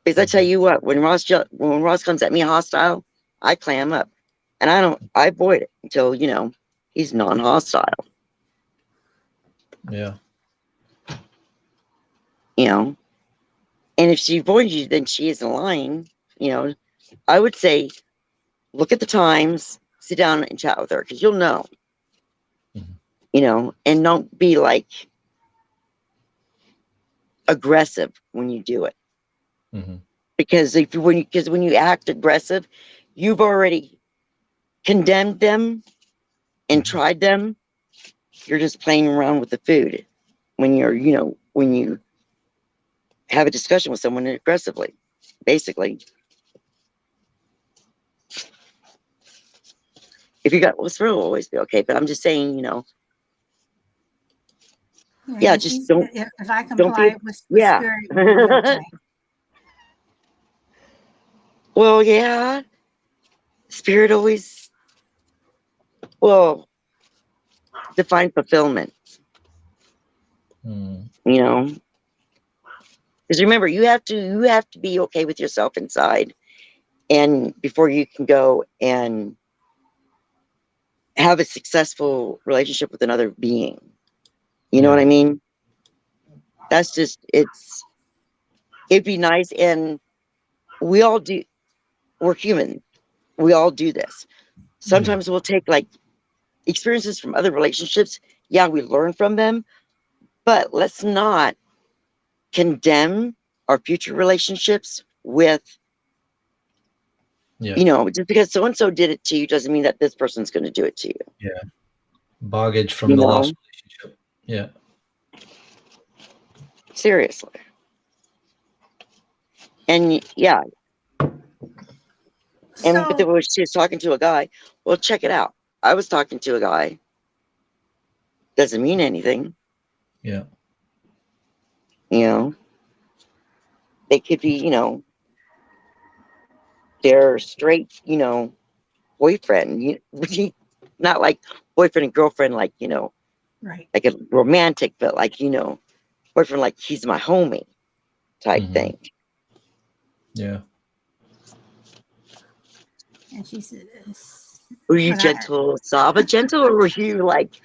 Because I tell you what, when Ross comes at me hostile, I clam up, and I avoid it until he's non-hostile. Yeah. And if she avoids you, then she isn't lying. I would say look at the times, sit down and chat with her, because you'll know. And don't be like aggressive when you do it. Because when you act aggressive, you've already condemned them and tried them. You're just playing around with the food when you have a discussion with someone aggressively, basically. If you got what's real, will always be okay. But I'm just saying, Yeah, just don't if I don't be comply with spirit, we'll be okay. Well, yeah. Spirit always will define fulfillment. Because remember, you have to be okay with yourself inside, and before you can go and have a successful relationship with another being. You know what I mean? That's just it'd be nice, and we all do. We're human. We all do this. Sometimes we'll take like experiences from other relationships. Yeah, we learn from them, but let's not condemn our future relationships with, just because so and so did it to you doesn't mean that this person's going to do it to you. Yeah. Baggage from the last relationship. Yeah. Seriously. And yeah. And but then she was talking to a guy. Well, check it out. I was talking to a guy. Doesn't mean anything. Yeah. They could be, they're straight, boyfriend. Not like boyfriend and girlfriend, like, right, like a romantic, but like, boyfriend, like he's my homie type thing. Yeah. And she says, were you gentle, Saba gentle, or were you like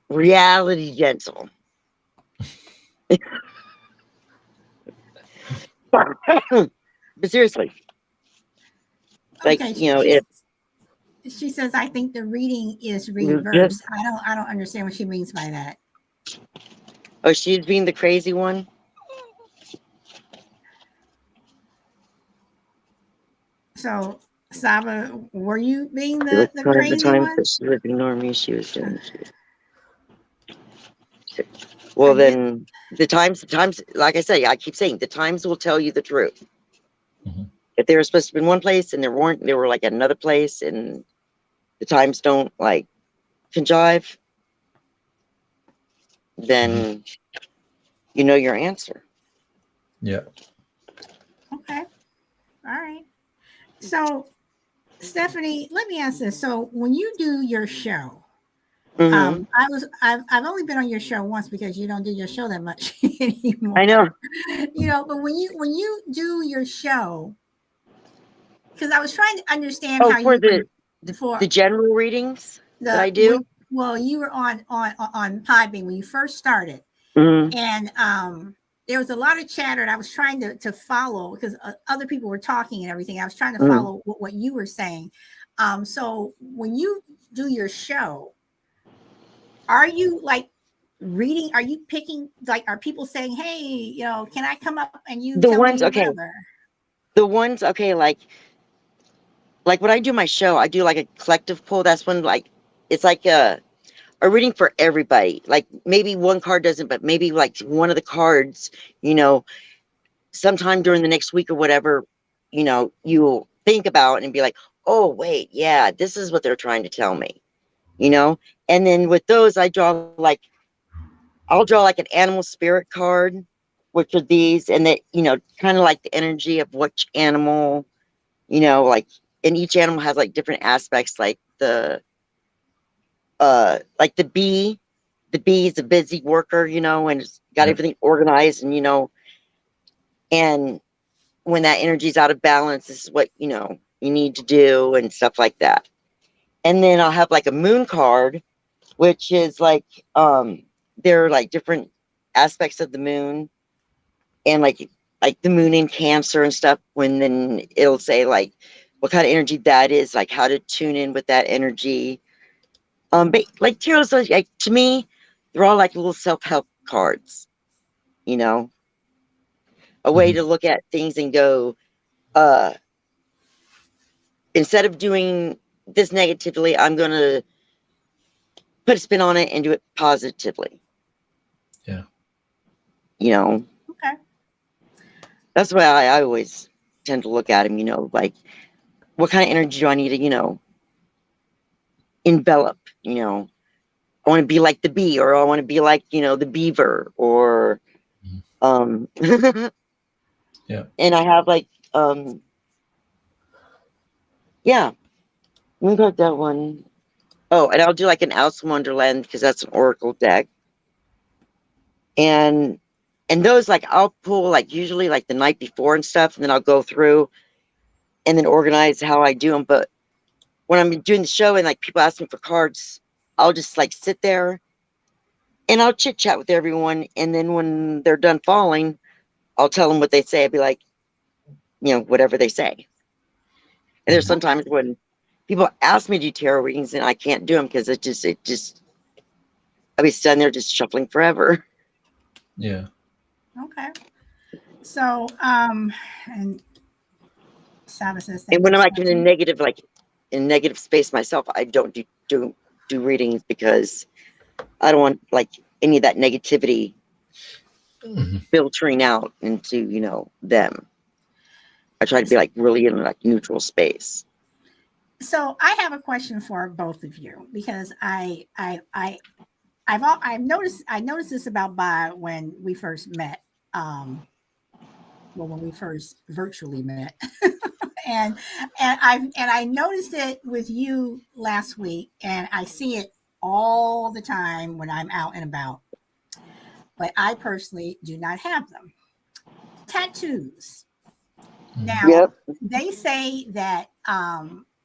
reality gentle? But seriously, like, okay, she says, I think the reading is reversed. I don't understand what she means by that. Oh, she's being the crazy one? So, Saba, were you being the crazy one? That she was ignoring me, she was doing shit. Well, then the times, like I say, I keep saying the times will tell you the truth. If they were supposed to be in one place and they were like at another place, and the times don't like conjive, then you know your answer. Yeah. Okay. All right. So, Stephanie, let me ask this. So, when you do your show, I've only been on your show once because you don't do your show that much anymore. I know. But when you do your show, because I was trying to understand how for you the general readings that I do. You were on Podbean when you first started, and there was a lot of chatter, and I was trying to follow because other people were talking and everything. I was trying to follow what you were saying. So when you do your show, are you like reading? Are you picking, like, are people saying, hey, can I come up and you tell me whatever? The ones, okay, like when I do my show, I do like a collective pull. That's when like it's like a reading for everybody. Like maybe one card doesn't, but maybe like one of the cards, sometime during the next week or whatever, you'll think about and be like, oh wait, yeah, this is what they're trying to tell me. And then with those, I'll draw like an animal spirit card, which are these, and that, kind of like the energy of which animal, like, and each animal has like different aspects, like the bee, the bee's a busy worker, and it's got Yeah. everything organized, and when that energy's out of balance, this is what, you need to do and stuff like that. And then I'll have like a moon card, which is like, there are like different aspects of the moon, and like the moon in Cancer and stuff, when then it'll say like what kind of energy that is, like how to tune in with that energy. But like tarot's like, to me, they're all like little self-help cards, a way to look at things and go, instead of doing this negatively, I'm gonna put a spin on it and do it positively. Yeah. Okay. That's why I always tend to look at them, like what kind of energy do I need to, envelop, I want to be like the bee, or I want to be like, the beaver, or Yeah. and I have like yeah, we got that one. Oh, and I'll do like an Alice in Wonderland, because that's an oracle deck. And those, like, I'll pull like usually like the night before and stuff, and then I'll go through and then organize how I do them. But when I'm doing the show and like people ask me for cards, I'll just like sit there and I'll chit chat with everyone. And then when they're done falling, I'll tell them what they say. I'll be like, whatever they say. And there's sometimes when people ask me to do tarot readings and I can't do them because it just, I'll be standing there just shuffling forever. Yeah. Okay. So, and Saba says, And when I'm like in a negative space myself, I don't do readings, because I don't want like any of that negativity filtering out into, them. I try to be like really in like neutral space. So I have a question for both of you, because I've noticed this about Bob when we first met. When we first virtually met, and I noticed it with you last week, and I see it all the time when I'm out and about. But I personally do not have them. Tattoos. Now, Yep. they say that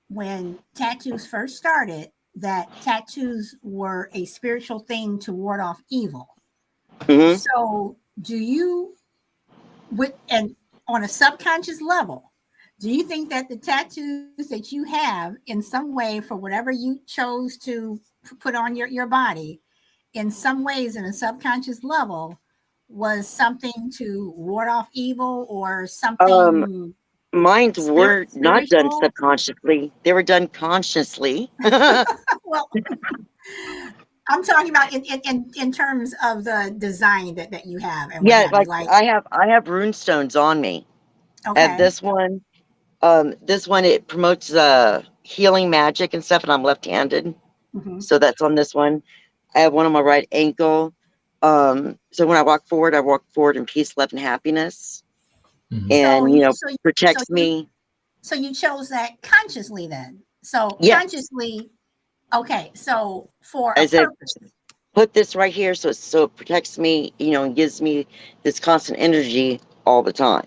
when tattoos first started, that tattoos were a spiritual thing to ward off evil. Mm-hmm. So, do you, and on a subconscious level, do you think that the tattoos that you have, in some way, for whatever you chose to put on your body, in some ways, in a subconscious level, was something to ward off evil, or something Mine were not done spiritual? subconsciously; they were done consciously. Well, I'm talking about in terms of the design that you have and what Yeah, have you. like Like, I have rune stones on me. I have okay, this one. This one, it promotes healing magic and stuff, and I'm left-handed, mm-hmm. so that's on this one. I have one on my right ankle. So when I walk forward in peace, love, and happiness, and protects me. So you chose that consciously, then. So Yes. consciously, okay. So for I a said, purpose. put this right here, so it protects me, and gives me this constant energy all the time.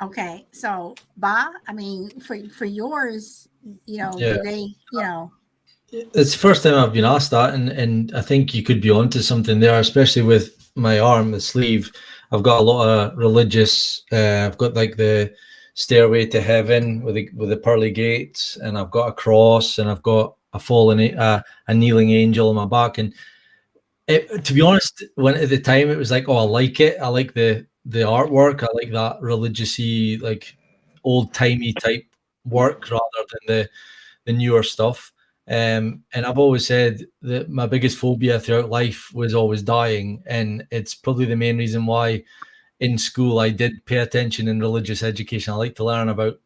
Okay, so Ba, I mean, for yours, Yeah. do they, It's the first time I've been asked that, and I think you could be onto something there, especially with my arm, the sleeve. I've got a lot of religious. I've got like the stairway to heaven with the pearly gates, and I've got a cross, and I've got a kneeling angel on my back. And to be honest, when at the time it was like, oh, I like it. I like the artwork. I like that religious-y, like old timey type work rather than the newer stuff. And I've always said that my biggest phobia throughout life was always dying. And it's probably the main reason why in school I did pay attention in religious education. I like to learn about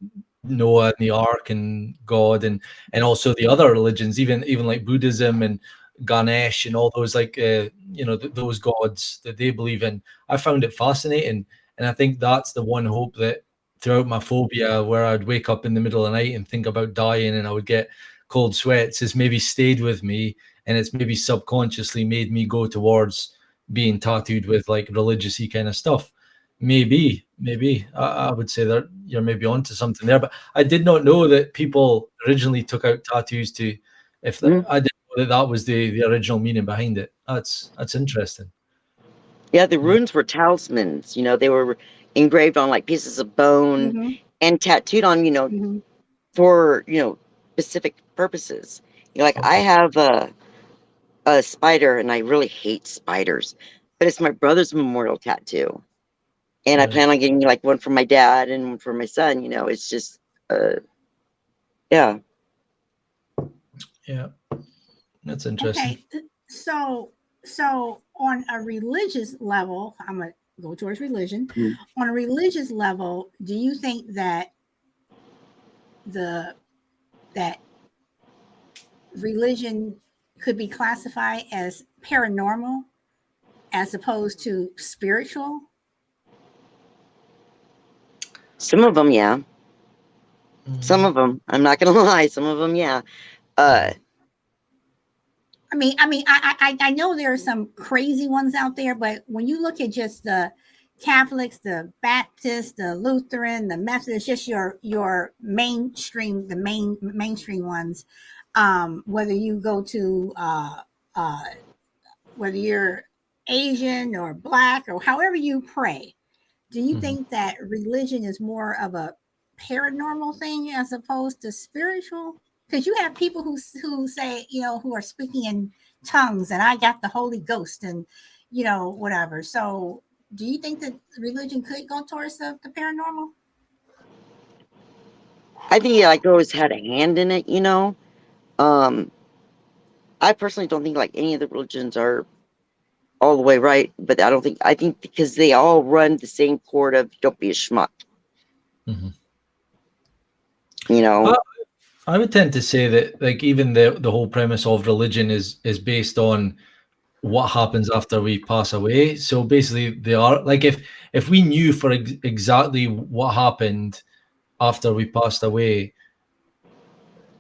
Noah and the Ark and God, and also the other religions, even like Buddhism and Ganesh and all those, like those gods that they believe in. I found it fascinating, and I think that's the one hope that throughout my phobia, where I'd wake up in the middle of the night and think about dying and I would get cold sweats, has maybe stayed with me and it's maybe subconsciously made me go towards being tattooed with like religious-y kind of stuff. Maybe I would say that you're maybe onto something there, but I did not know that people originally took out tattoos to, I didn't know that was the original meaning behind it. That's interesting. Yeah, the runes were talismans. They were engraved on like pieces of bone Mm-hmm. and tattooed on, Mm-hmm. for, specific purposes. Like I Okay. have a spider and I really hate spiders, but it's my brother's memorial tattoo. And I Right. plan on getting like one for my dad and one for my son. It's just, yeah. Yeah, that's interesting. Okay, so on a religious level, I'm gonna go towards religion. Mm. On a religious level, do you think that the that religion could be classified as paranormal as opposed to spiritual? Some of them, yeah. Some Mm. of them, I'm not gonna lie. Some of them, yeah. Uh, I know there are some crazy ones out there, but when you look at just the Catholics, the Baptists, the Lutheran, the Methodist, just your mainstream, the mainstream ones, whether you go to uh, whether you're Asian or black or however you pray, do you Mhm. think that religion is more of a paranormal thing as opposed to spiritual? Because you have people who say, who are speaking in tongues and I got the Holy Ghost and whatever. So do you think that religion could go towards the paranormal? I think it like always had a hand in it. Um, I personally don't think like any of the religions are all the way right, but I think because they all run the same chord of don't be a schmuck. Mhm. You know, I would tend to say that like even the whole premise of religion is based on what happens after we pass away. So basically, they are like if we knew for exactly what happened after we passed away,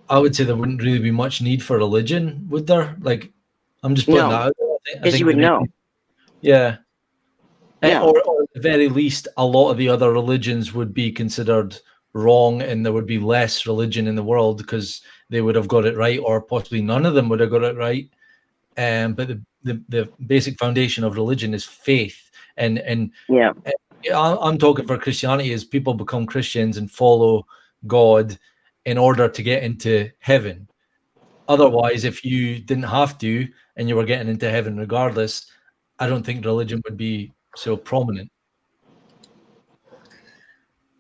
I would say there wouldn't really be much need for religion, would there? Like, I'm just putting that no, out there. I because you think would that maybe, know. yeah. Yeah, Or at the very least, a lot of the other religions would be considered wrong, and there would be less religion in the world because they would have got it right, or possibly none of them would have got it right. But the basic foundation of religion is faith, and yeah, I'm talking for Christianity is people become Christians and follow God in order to get into heaven. Otherwise, if you didn't have to and you were getting into heaven regardless, I don't think religion would be so prominent.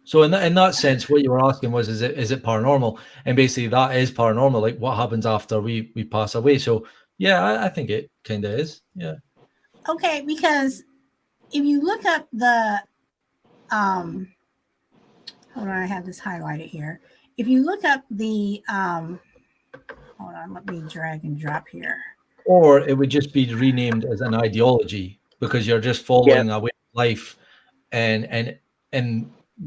So in that sense, what you were asking was, is it paranormal? And basically, that is paranormal. Like what happens after we pass away. So yeah, I think it kind of is. Yeah. Okay, because if you look up the um hold on, I have this highlighted here. If you look up the hold on, let me drag and drop here. Or it would just be renamed as an ideology because you're just yeah, following a way of life, and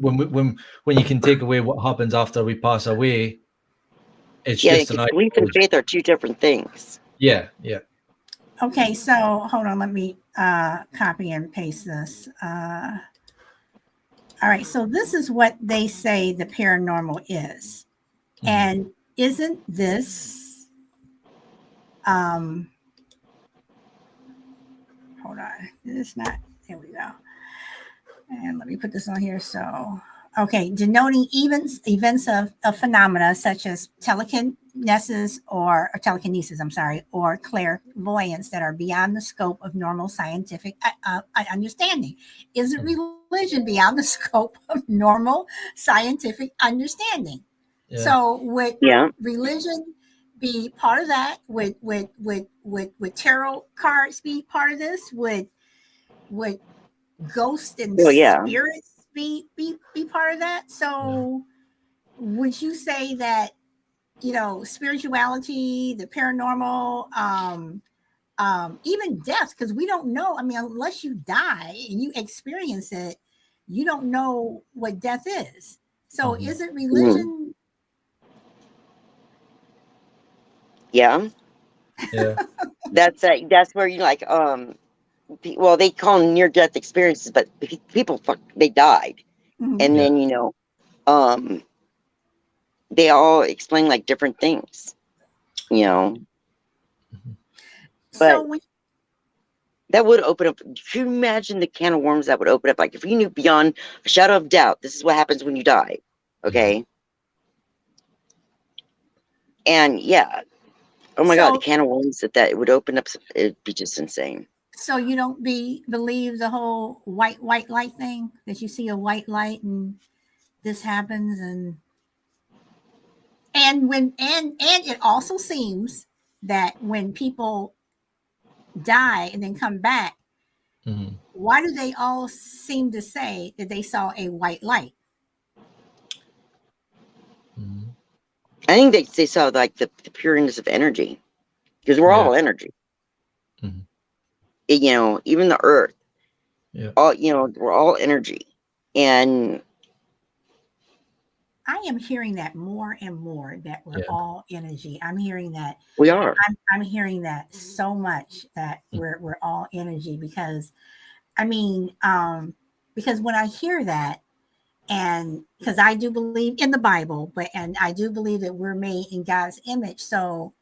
when you can take away what happens after we pass away, it's yeah. just an Because belief and ideology. faith are two different things. Yeah, yeah. Okay, so hold on, let me copy and paste this. All right, so this is what they say the paranormal is. Mhm. And isn't this um hold on, it's not, here we go. And let me put this on here. So, okay, denoting events of phenomena such as telekinesis or telekinesis, I'm sorry, or clairvoyance that are beyond the scope of normal scientific understanding. Is it Mhm. religion beyond the scope of normal scientific understanding? Yeah. So, would Yeah. religion be part of that? Would tarot cards be part of this? Would ghosts and Well, yeah. spirits be part of that? Yeah. So would you say that spirituality, the paranormal, even death, because we don't know. I mean, unless you die and you experience it, you don't know what death is. So Mhm. is it Mhm. religion? Yeah. Yeah. That's where you like well, they call them near death experiences, but people they died, Mhm. and Yeah. then they all explain like different things, you know. So But when that would open up. Can you imagine the can of worms that would open up? Like if you knew beyond a shadow of doubt, this is what happens when you die. Okay, and yeah, oh my God, the so can of worms that it would open up. It'd be just insane. so you don't believe the whole white light thing, that you see a white light and this happens, and when and it also seems that when people die and then come back, Mm-hmm. why do they all seem to say that they saw a white light? Mm-hmm. I think they saw like the pureness of energy because we're Yeah. all energy. Mm-hmm. You know, even the earth, Yeah. all we're all energy, and I am hearing that more and more, that we're Yeah. all energy. I'm hearing that. we are. I'm hearing that so much, that we're all energy, because I mean, because when I hear that, and because I do believe in the Bible, but and I do believe that we're made in God's image. So,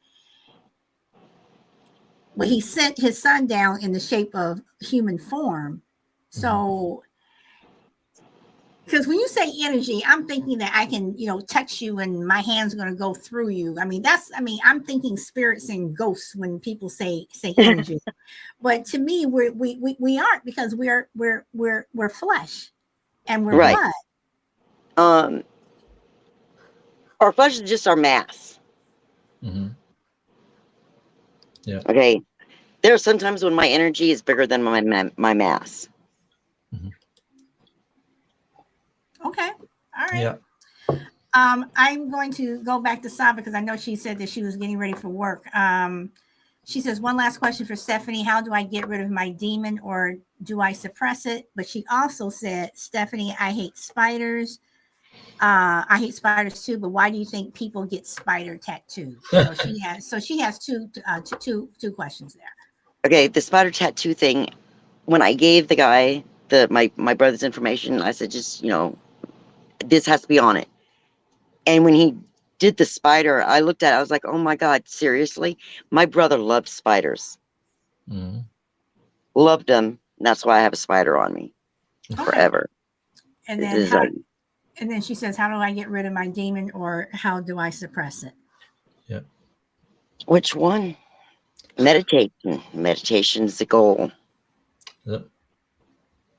but He sent His Son down in the shape of human form. Mm-hmm. So, because when you say energy, I'm thinking that I can, touch you and my hand's going to go through you. I'm thinking spirits and ghosts when people say energy. But to me, we aren't, because we're flesh and we're Right. blood. Um, our flesh is just our mass. Mm-hmm. Yeah. Okay. There are sometimes when my energy is bigger than my mass. Mm-hmm. Okay. All right. Yeah. I'm going to go back to Saba, because I know she said that she was getting ready for work. She says, one last question for Stephanie. How do I get rid of my demon, or do I suppress it? But she also said, Stephanie, I hate spiders. I hate spiders too, but why do you think people get spider tattoos? So she has two questions there. Okay, the spider tattoo thing. When I gave the guy my brother's information, I said, just this has to be on it. And when he did the spider, I looked at it, I was like, oh my God, seriously? My brother loved spiders, Mm-hmm. loved them. And that's why I have a spider on me Okay. forever. And It then is like, she says, how do I get rid of my demon, or how do I suppress it? Yeah. which one? Meditation. Meditation's the goal. Yeah.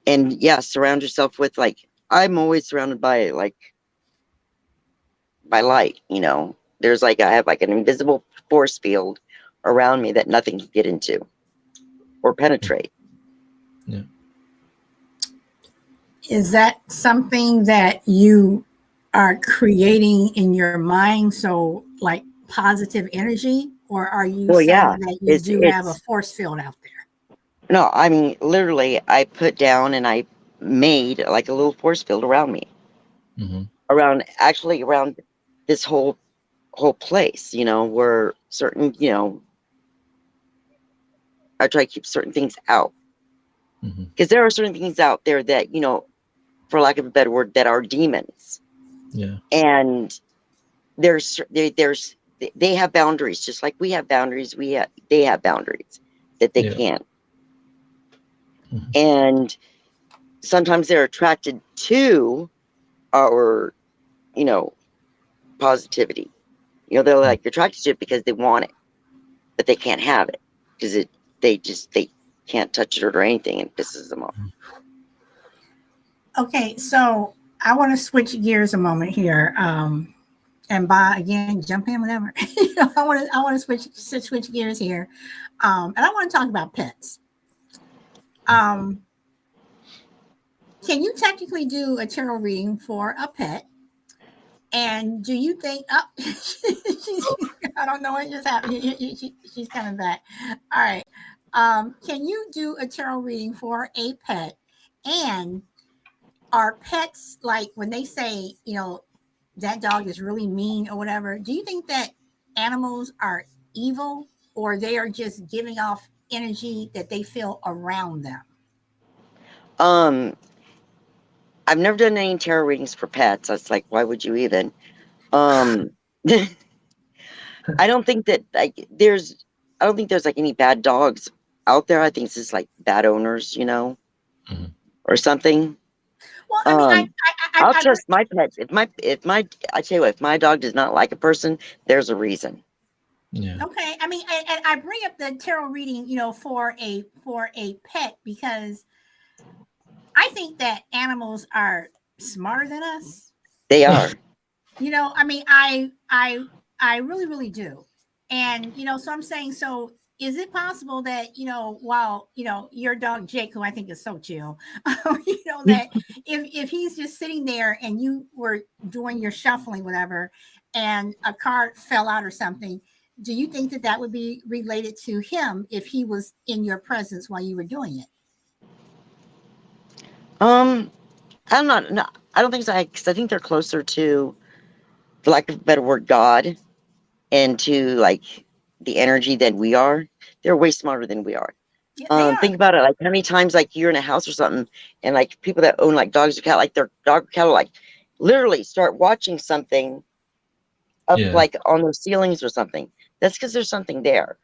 And yeah, surround yourself with I'm always surrounded by by light. There's I have an invisible force field around me that nothing can get into or penetrate. Yeah. Is that something that you are creating in your mind? So, like positive energy, or are you Well, saying yeah, that you do have a it's force field out there? no, I mean literally I put down and I made like a little force field around me, Mm-hmm. around this whole place, where certain, I try to keep certain things out Mm-hmm. because there are certain things out there that, for lack of a better word, that are demons. Yeah. And there's they have boundaries just like we have boundaries. They have boundaries that they Yeah. can't. Mm-hmm. And sometimes they're attracted to our, you know, positivity. They're like attracted to it because they want it, but they can't have it because they can't touch it or anything, and it pisses them off. Okay, so I want to switch gears a moment here. And by again, jump in whenever. I want to switch gears here, and I want to talk about pets. Um, can you technically do a tarot reading for a pet? And do you think? Oh, I don't know what just happened. She's coming back. All right. Can you do a tarot reading for a pet? And are pets, like when they say, that dog is really mean or whatever? Do you think that animals are evil, or they are just giving off energy that they feel around them? Um, I've never done any tarot readings for pets. That's like, why would you even? Um, I don't think that I don't think there's like any bad dogs out there. I think it's just like bad owners, Mhm. or something. Well, I mean, I'll I trust my pets. I tell you what, if my dog does not like a person, there's a reason. Yeah. okay. I mean, and I bring up the tarot reading, for a pet because I think that animals are smarter than us. They are. I mean, I really, really do. And so I'm saying, so is it possible that, while, your dog Jake, who I think is so chill, that if he's just sitting there and you were doing your shuffling, whatever, and a card fell out or something, do you think that that would be related to him if he was in your presence while you were doing it? Um, I'm not. No, I don't think so. Because I think they're closer to, for lack of a better word, God, and to like the energy than we are. They're way smarter than we are. Yeah, they are. Think about it. Like how many times, like you're in a house or something, and like people that own like dogs or cat, like their dog or cat, will, like literally start watching something up Yeah. like on the ceilings or something. That's because there's something there,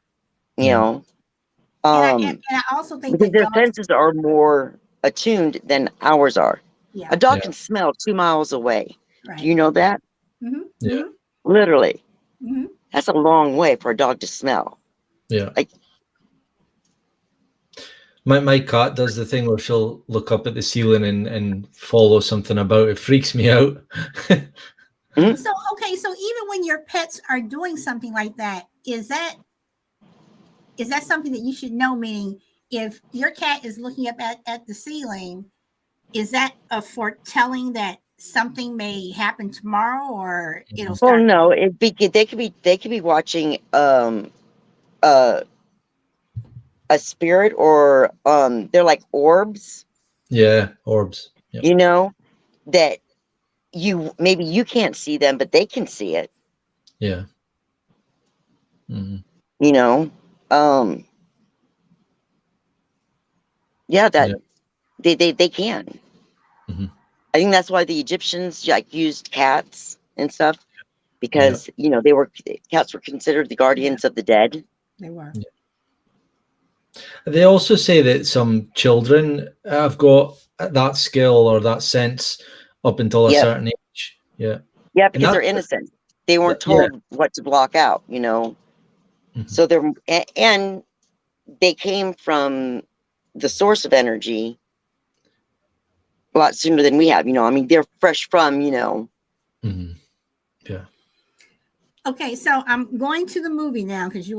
you Yeah. know. And I also think Because that their dogs, senses are more attuned than ours are. yeah, A dog Yeah. can smell 2 miles away. Do right. you know that? Mm-hmm. Yeah. Mm-hmm. Literally, Mm-hmm. that's a long way for a dog to smell. Yeah. Like, My cat does the thing where she'll look up at the ceiling and follow something about. It freaks me out. mhm. So okay, so even when your pets are doing something like that, is that something that you should know? Meaning, if your cat is looking up at the ceiling, is that a foretelling that something may happen tomorrow, or it'll Well, start? no, they could be watching uh a spirit, or they're like orbs, Yeah. Orbs. Yep. you know, that maybe you can't see them, but they can see it, Yeah. Hmm. you know. Um, yeah, that Yeah. they can. Hmm. I think that's why the Egyptians like used cats and stuff, Yeah. because cats were considered the Yeah, guardians of the dead. they were. Yeah. They also say that some children have got that skill or that sense up until a Yep, certain age. Yeah. yeah, And because they're innocent. They weren't yeah. told what to block out, Mhm. So and they came from the source of energy a lot sooner than we have. I mean, they're fresh from. Mhm. Yeah. Okay, so I'm going to the movie now because you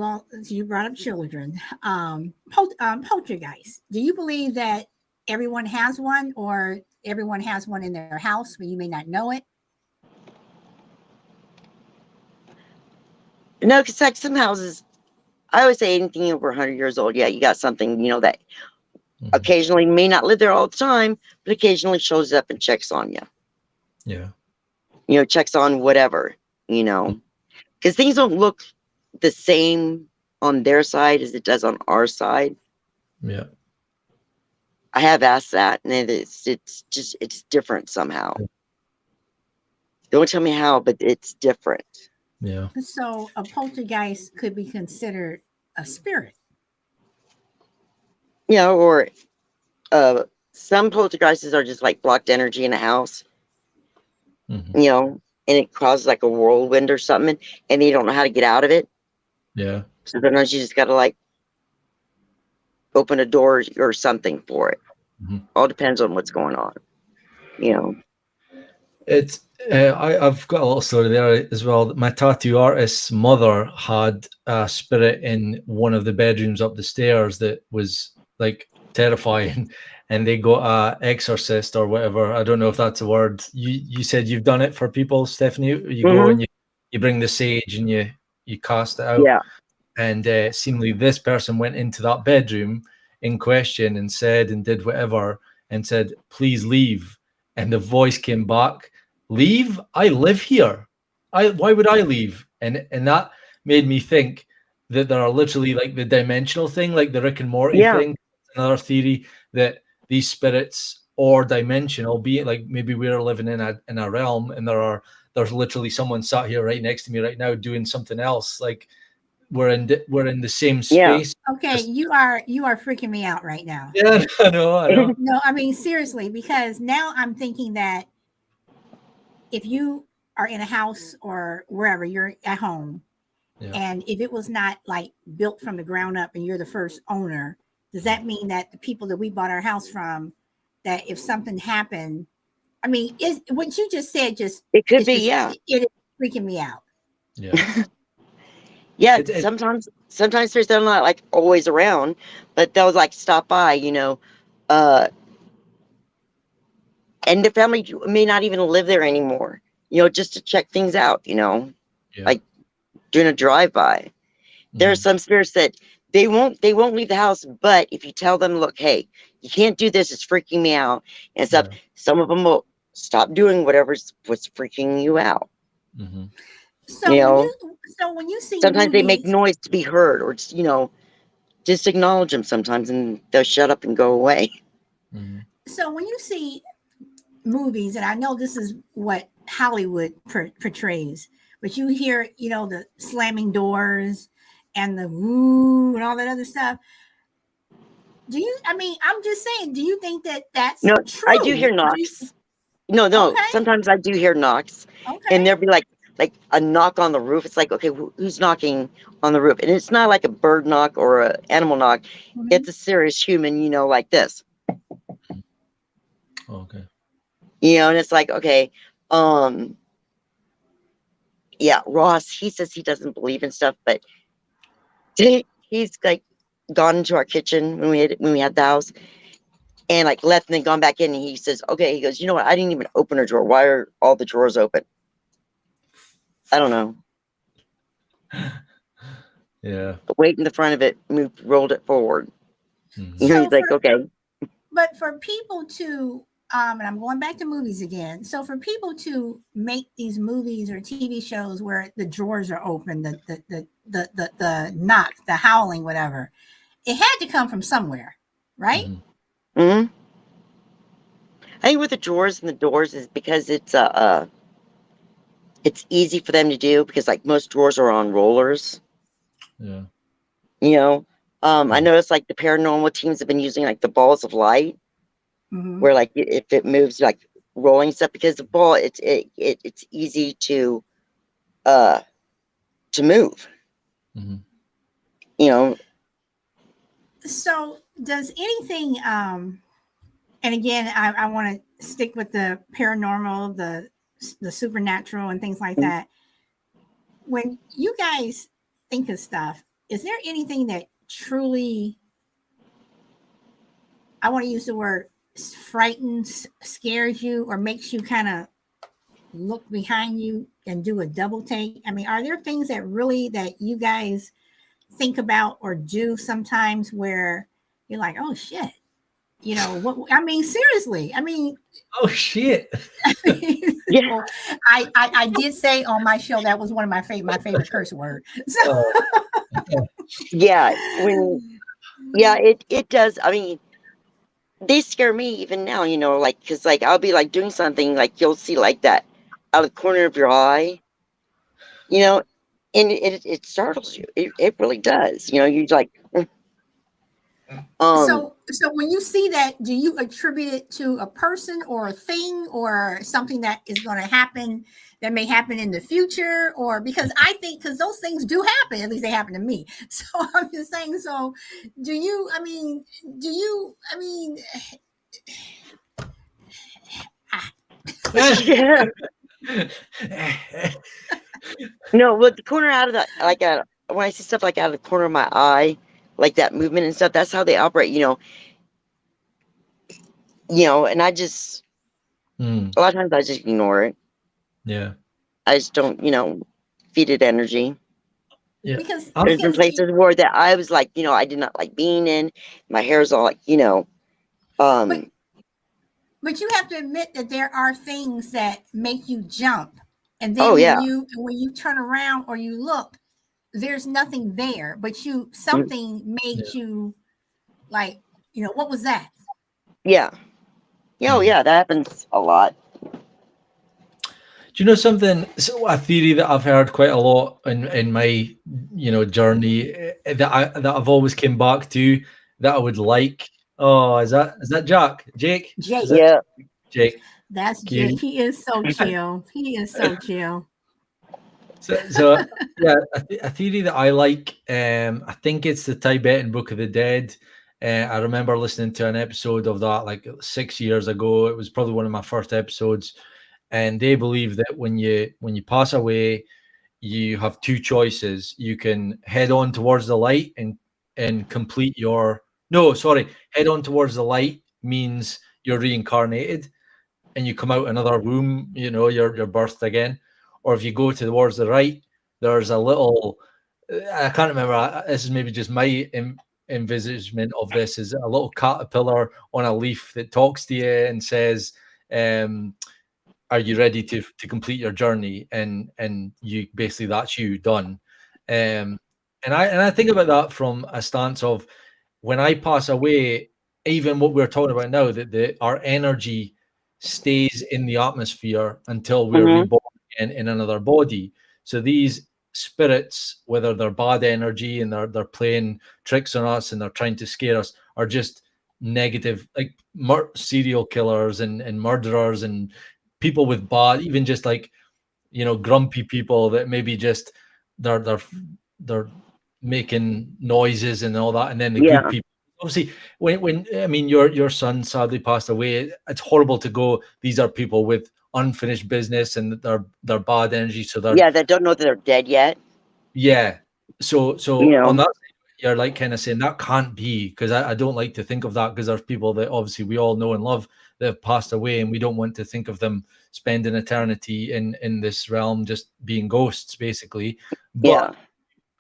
brought up children. Poltergeist. Do you believe that everyone has one, or everyone has one in their house, but you may not know it? No, because like some houses, I always say anything over 100 years old, yeah, you got something, that Mhm. occasionally may not live there all the time, but occasionally shows up and checks on you. Yeah. Checks on whatever, you know, because things don't look the same on their side as it does on our side. Yeah. I have asked that, and it's different somehow. Don't tell me how, but it's different. Yeah. So a poltergeist could be considered a spirit. Or some poltergeists are just like blocked energy in a house, Mhm. and it causes like a whirlwind or something, and you don't know how to get out of it. Yeah. So sometimes you just got to like open a door or something for it. Mhm. All depends on what's going on, you know. It's I've got a little story there as well. My tattoo artist's mother had a spirit in one of the bedrooms up the stairs that was like terrifying, and they got a exorcist or whatever. I don't know if that's a word. You said you've done it for people, Stephanie. You go Hmm. and you bring the sage and you cast it out. Yeah. And seemingly this person went into that bedroom in question and said and did whatever and said, please leave. And the voice came back, leave? I live here. Why would I leave? And that made me think that there are literally like the dimensional thing, like the Rick and Morty Yeah. thing. Another theory that these spirits or dimension, albeit like maybe we're living in a realm, and there's literally someone sat here right next to me right now doing something else. Like we're in the same Yeah. space. Okay, Just- you are freaking me out right now. Yeah, I know. No, I mean seriously, because now I'm thinking that if you are in a house or wherever you're at home, Yeah. and if it was not like built from the ground up and you're the first owner, does that mean that the people that we bought our house from, that if something happened, I mean, is what you just said just It could it's be, just yeah. it is freaking me out. Yeah. Yeah, It, it, sometimes they're not like always around, but they'll like stop by, uh, and the family may not even live there anymore, just to check things out, yeah. like doing a drive-by. There are Mhm. some spirits that they won't leave the house, but if you tell them, look, hey, you can't do this, it's freaking me out and stuff, Yeah. some of them will stop doing what's freaking you out. Mhm. So You when know, you see sometimes they make movies, noise to be heard, or just acknowledge them sometimes, and they'll shut up and go away. Mhm. so when you see movies, and I know this is what Hollywood portrays, but you hear, the slamming doors and the woo and all that other stuff. Do you? I mean, I'm just saying. Do you think that that's No, I do true? hear knocks. No. Okay, Sometimes I do hear knocks, and okay. there'll be like a knock on the roof. It's like, okay, who's knocking on the roof? And it's not like a bird knock or a animal knock. Mhm. It's a serious human, like this. Okay. And it's like, okay, um, yeah, Ross. He says he doesn't believe in stuff, but he's like gone into our kitchen when we had the house, and like left and then gone back in, and he says, okay, he goes, you know what? I didn't even open a drawer. Why are all the drawers open? I don't know. Yeah. The weight in the front of it rolled it forward. Mhm. So He's like, for okay, but for people to and I'm going back to movies again. So for people to make these movies or TV shows where the drawers are open, the knock, the howling, whatever, it had to come from somewhere, right? Mhm. hmm I think with the drawers and the doors is because it's easy for them to do because like most drawers are on rollers. Yeah. You know, I Mhm. noticed like the paranormal teams have been using like the balls of light, Mm-hmm. where like if it moves like rolling stuff, because the ball it's easy uh to move. Mhm. You know, So does anything and again I want to stick with the paranormal, the supernatural and things like that. When you guys think of stuff, is there anything that truly, I want to use the word, frightens, scares you, or makes you kind of look behind you and do a double take? I mean, are there things that you guys think about or do sometimes where you're like, oh shit, what? I mean, seriously. I mean, Oh shit. yeah, well, I did say on my show that was one of my favorite curse word. So Oh, yeah. It does. I mean, they scare me even now, like, because like I'll be like doing something, like you'll see like that out of the corner of your eye, you know and it startles you. It really does. You like, um so when you see that, do you attribute it to a person or a thing or something that is going to happen, that may happen in the future? Or because I think, because those things do happen, at least they happen to me. So I'm just saying, so I mean, ah, yeah. No, with the corner out of the like when I see stuff like out of the corner of my eye, like that movement and stuff, that's how they operate. And I just Mm, a lot of times I just ignore it. yeah. I just don't, feed it energy. Yeah. because I'm, There's been because places where that I was like, I did not like being in. My hair's all like, but um, but you have to admit that there are things that make you jump, and oh then yeah, when you turn around or you look, there's nothing there, but you something made you like, what was that? Yeah. Yeah, oh, yeah, that happens a lot. Do you know something? So a theory that I've heard quite a lot in my journey, that I've always came back to, that I would like. Oh, is that Jack? Jake? Is Jake. that Yeah. Jake? That's Jake. Cute. He is so chill. He is so chill. So yeah, a theory that I like. I think it's the Tibetan Book of the Dead. I remember listening to an episode of that like 6 years ago. It was probably one of my first episodes, and they believe that when you pass away, you have two choices. You can head on towards the light and complete your no, sorry, head on towards the light means you're reincarnated and you come out another womb, you're birthed again. Or if you go towards the right, there's a little, I can't remember, this is maybe just my envisagement of this, is a little caterpillar on a leaf that talks to you and says, are you ready to complete your journey? And you basically, that's you done. And I think about that from a stance of, when I pass away, even what we're talking about now, that our energy stays in the atmosphere until we're Mm-hmm. reborn in another body. So these spirits, whether they're bad energy and they're playing tricks on us and they're trying to scare us, are just negative, like serial killers and murderers and people with bad, even just like grumpy people that maybe just they're making noises and all that, and then the good Yeah. people. Obviously, when I mean your son sadly passed away, it's horrible to go, these are people with unfinished business and they're bad energy, so they're Yeah, that don't know that they're dead yet. yeah. You So on know. that, you're like kind of saying that can't be, because I don't like to think of that, because there's people that obviously we all know and love that have passed away, and we don't want to think of them spending eternity in this realm just being ghosts, basically. But Yeah.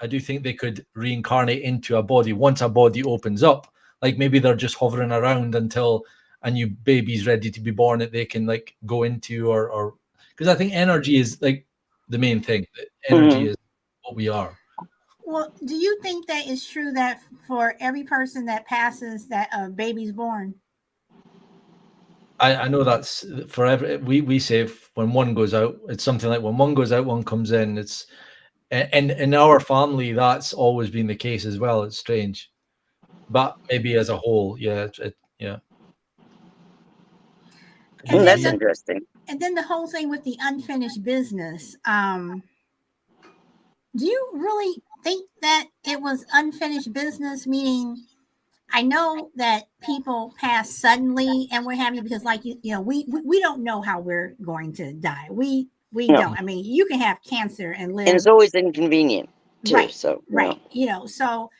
I do think they could reincarnate into a body once a body opens up. Like maybe they're just hovering around until a new baby's ready to be born that they can like go into, or because I think energy is like the main thing. Energy Mm-hmm. is what we are. Well, do you think that it's true that for every person that passes, that a baby's born? I know that's forever. We say when one goes out, it's something like when one goes out, one comes in. It's and in our family, that's always been the case as well. It's strange, but maybe as a whole, yeah, yeah. Could be And the then That's same. interesting. the whole thing with the unfinished business. Do you really think that it was unfinished business? Meaning, I know that people pass suddenly and what have you, because like we don't know how we're going to die. We No. don't. I mean, you can have cancer and And it's live. always inconvenient too. Right, So, right. So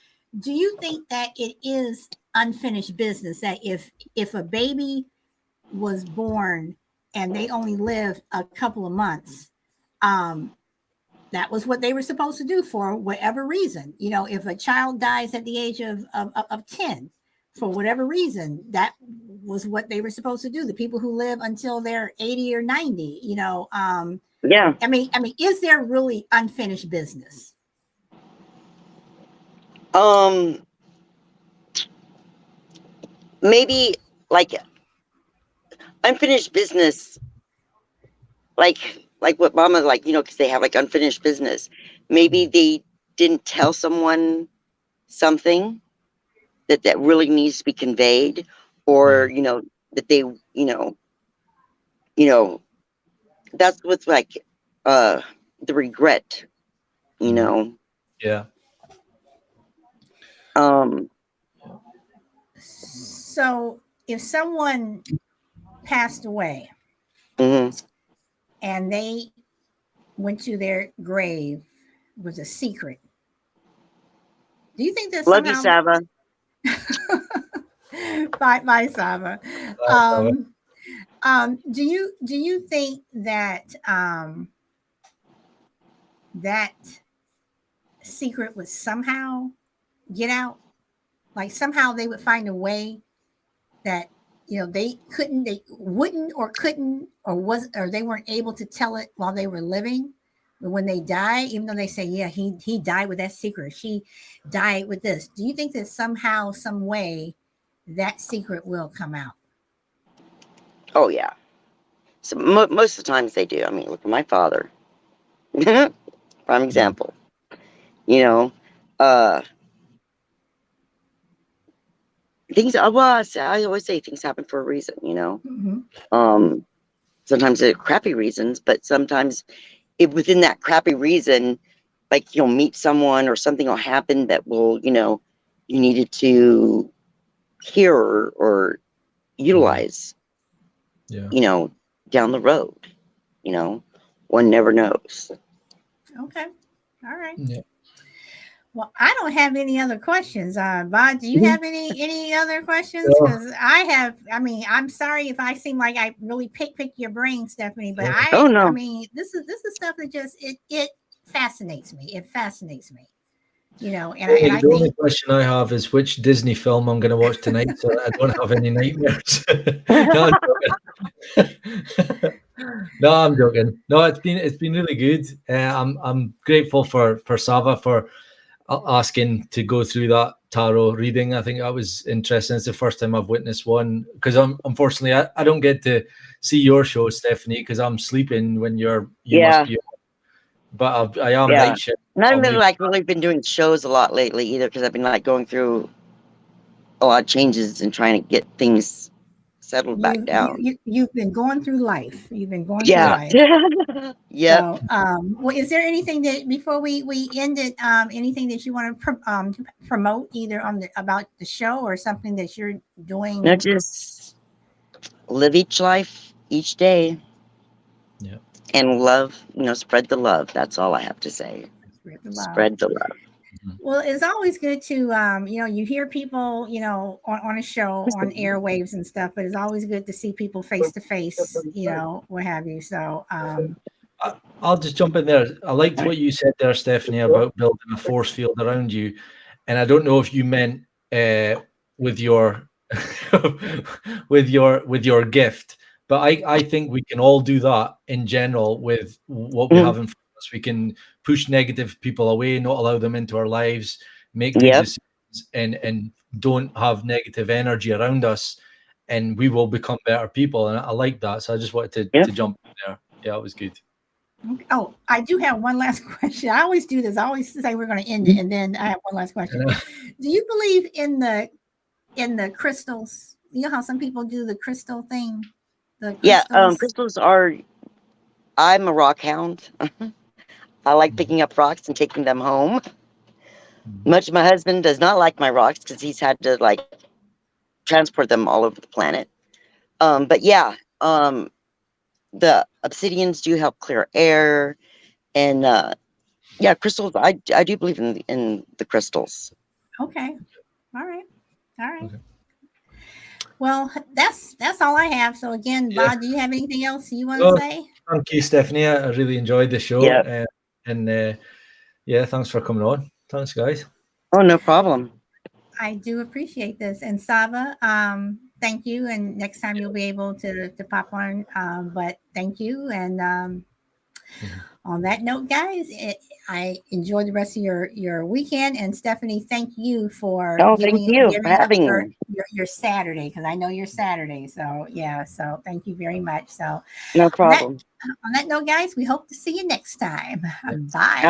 do you think that it is unfinished business, that if a baby was born and they only lived a couple of months, um, that was what they were supposed to do for whatever reason. If a child dies at the age of 10, for whatever reason, that was what they were supposed to do. The people who live until they're 80 or 90, yeah. I mean, is there really unfinished business? Um, maybe like unfinished business, like what Mama like, because they have like unfinished business. Maybe they didn't tell someone something that really needs to be conveyed, or that they, you know, that's what's like the regret, you Mhm. know. Yeah. Um, So if someone passed away mhm. and they went to their grave with a secret, do you think that Love you, somehow Saba. by Saba, do you think that that secret would somehow get out? Like somehow they would find a way that they wouldn't or couldn't or they weren't able to tell it while they were living, when they die, even though they say, yeah, he died with that secret, she died with this. Do you think that somehow, some way, that secret will come out? Oh yeah. So most of the times they do. I mean, look at my father. Prime example. You know, uh, things. Well, I always say things happen for a reason. You know, Mm-hmm. sometimes they're crappy reasons, but sometimes within that crappy reason, like you'll meet someone or something will happen that will, you needed to hear or utilize, Yeah. down the road. One never knows. Okay. All right. Yeah. Well, I don't have any other questions. Bob, do you have any other questions? No. Because I have. I mean, I'm sorry if I seem like I really pick your brain, Stephanie. But Oh I no. mean, this is stuff that just it fascinates me. It fascinates me. And I The only think question I have is which Disney film I'm going to watch tonight, so that I don't have any nightmares. No, I'm joking. No, I'm joking. No, it's been really good. I'm grateful for Sava for asking to go through that tarot reading. I think that was interesting. It's the first time I've witnessed one because unfortunately I don't get to see your show, Stephanie, because I'm sleeping when you Yeah. must be. But I am Yeah. night shift. And I I'll haven't been maybe- like really been doing shows a lot lately either because I've been like going through a lot of changes and trying to get things settled back down. you've been going through life. You've been going through Yeah. life. Yep. So, well, is there anything that before we end it, anything that you want to promote either about the show or something that you're doing? No, just live each life each day. Yeah. And love, spread the love. That's all I have to say. Spread the love. Spread the love. Well, it's always good to, you hear people, on a show on airwaves and stuff, but it's always good to see people face to face, what have you. So, I'll just jump in there. I liked what you said there, Stephanie, about building a force field around you. And I don't know if you meant with your with your gift, but I think we can all do that in general with what we have in front of us. We can push negative people away, not allow them into our lives, make good Yep. decisions, and don't have negative energy around us, and we will become better people. And I like that. So I just wanted to jump in there. Yeah, it was good. Oh, I do have one last question. I always do this. I always say we're going to end it, and then I have one last question. Do you believe in the crystals? You know how some people do the crystal thing? The Yeah. crystals? Crystals are. I'm a rock hound. I like picking up rocks and taking them home. Much my husband does not like my rocks because he's had to like transport them all over the planet. But yeah, the obsidians do help clear air, and yeah, crystals. I do believe in the crystals. Okay. All right. Okay. Well, that's all I have. So again, Yeah. Bob, do you have anything else you want No. to say? Thank you, Stephanie. I really enjoyed the show. Yeah. And yeah, thanks for coming on. Thanks, guys. Oh, no problem. I do appreciate this. And Sava, thank you. And next time you'll be able to pop on. But thank you. And on that note, guys, I enjoy the rest of your weekend. And Stephanie, thank you for Thank you for having me. your Saturday, because I know you're Saturday. So yeah, so thank you very much. So No problem. on that note, guys, we hope to see you next time. Bye.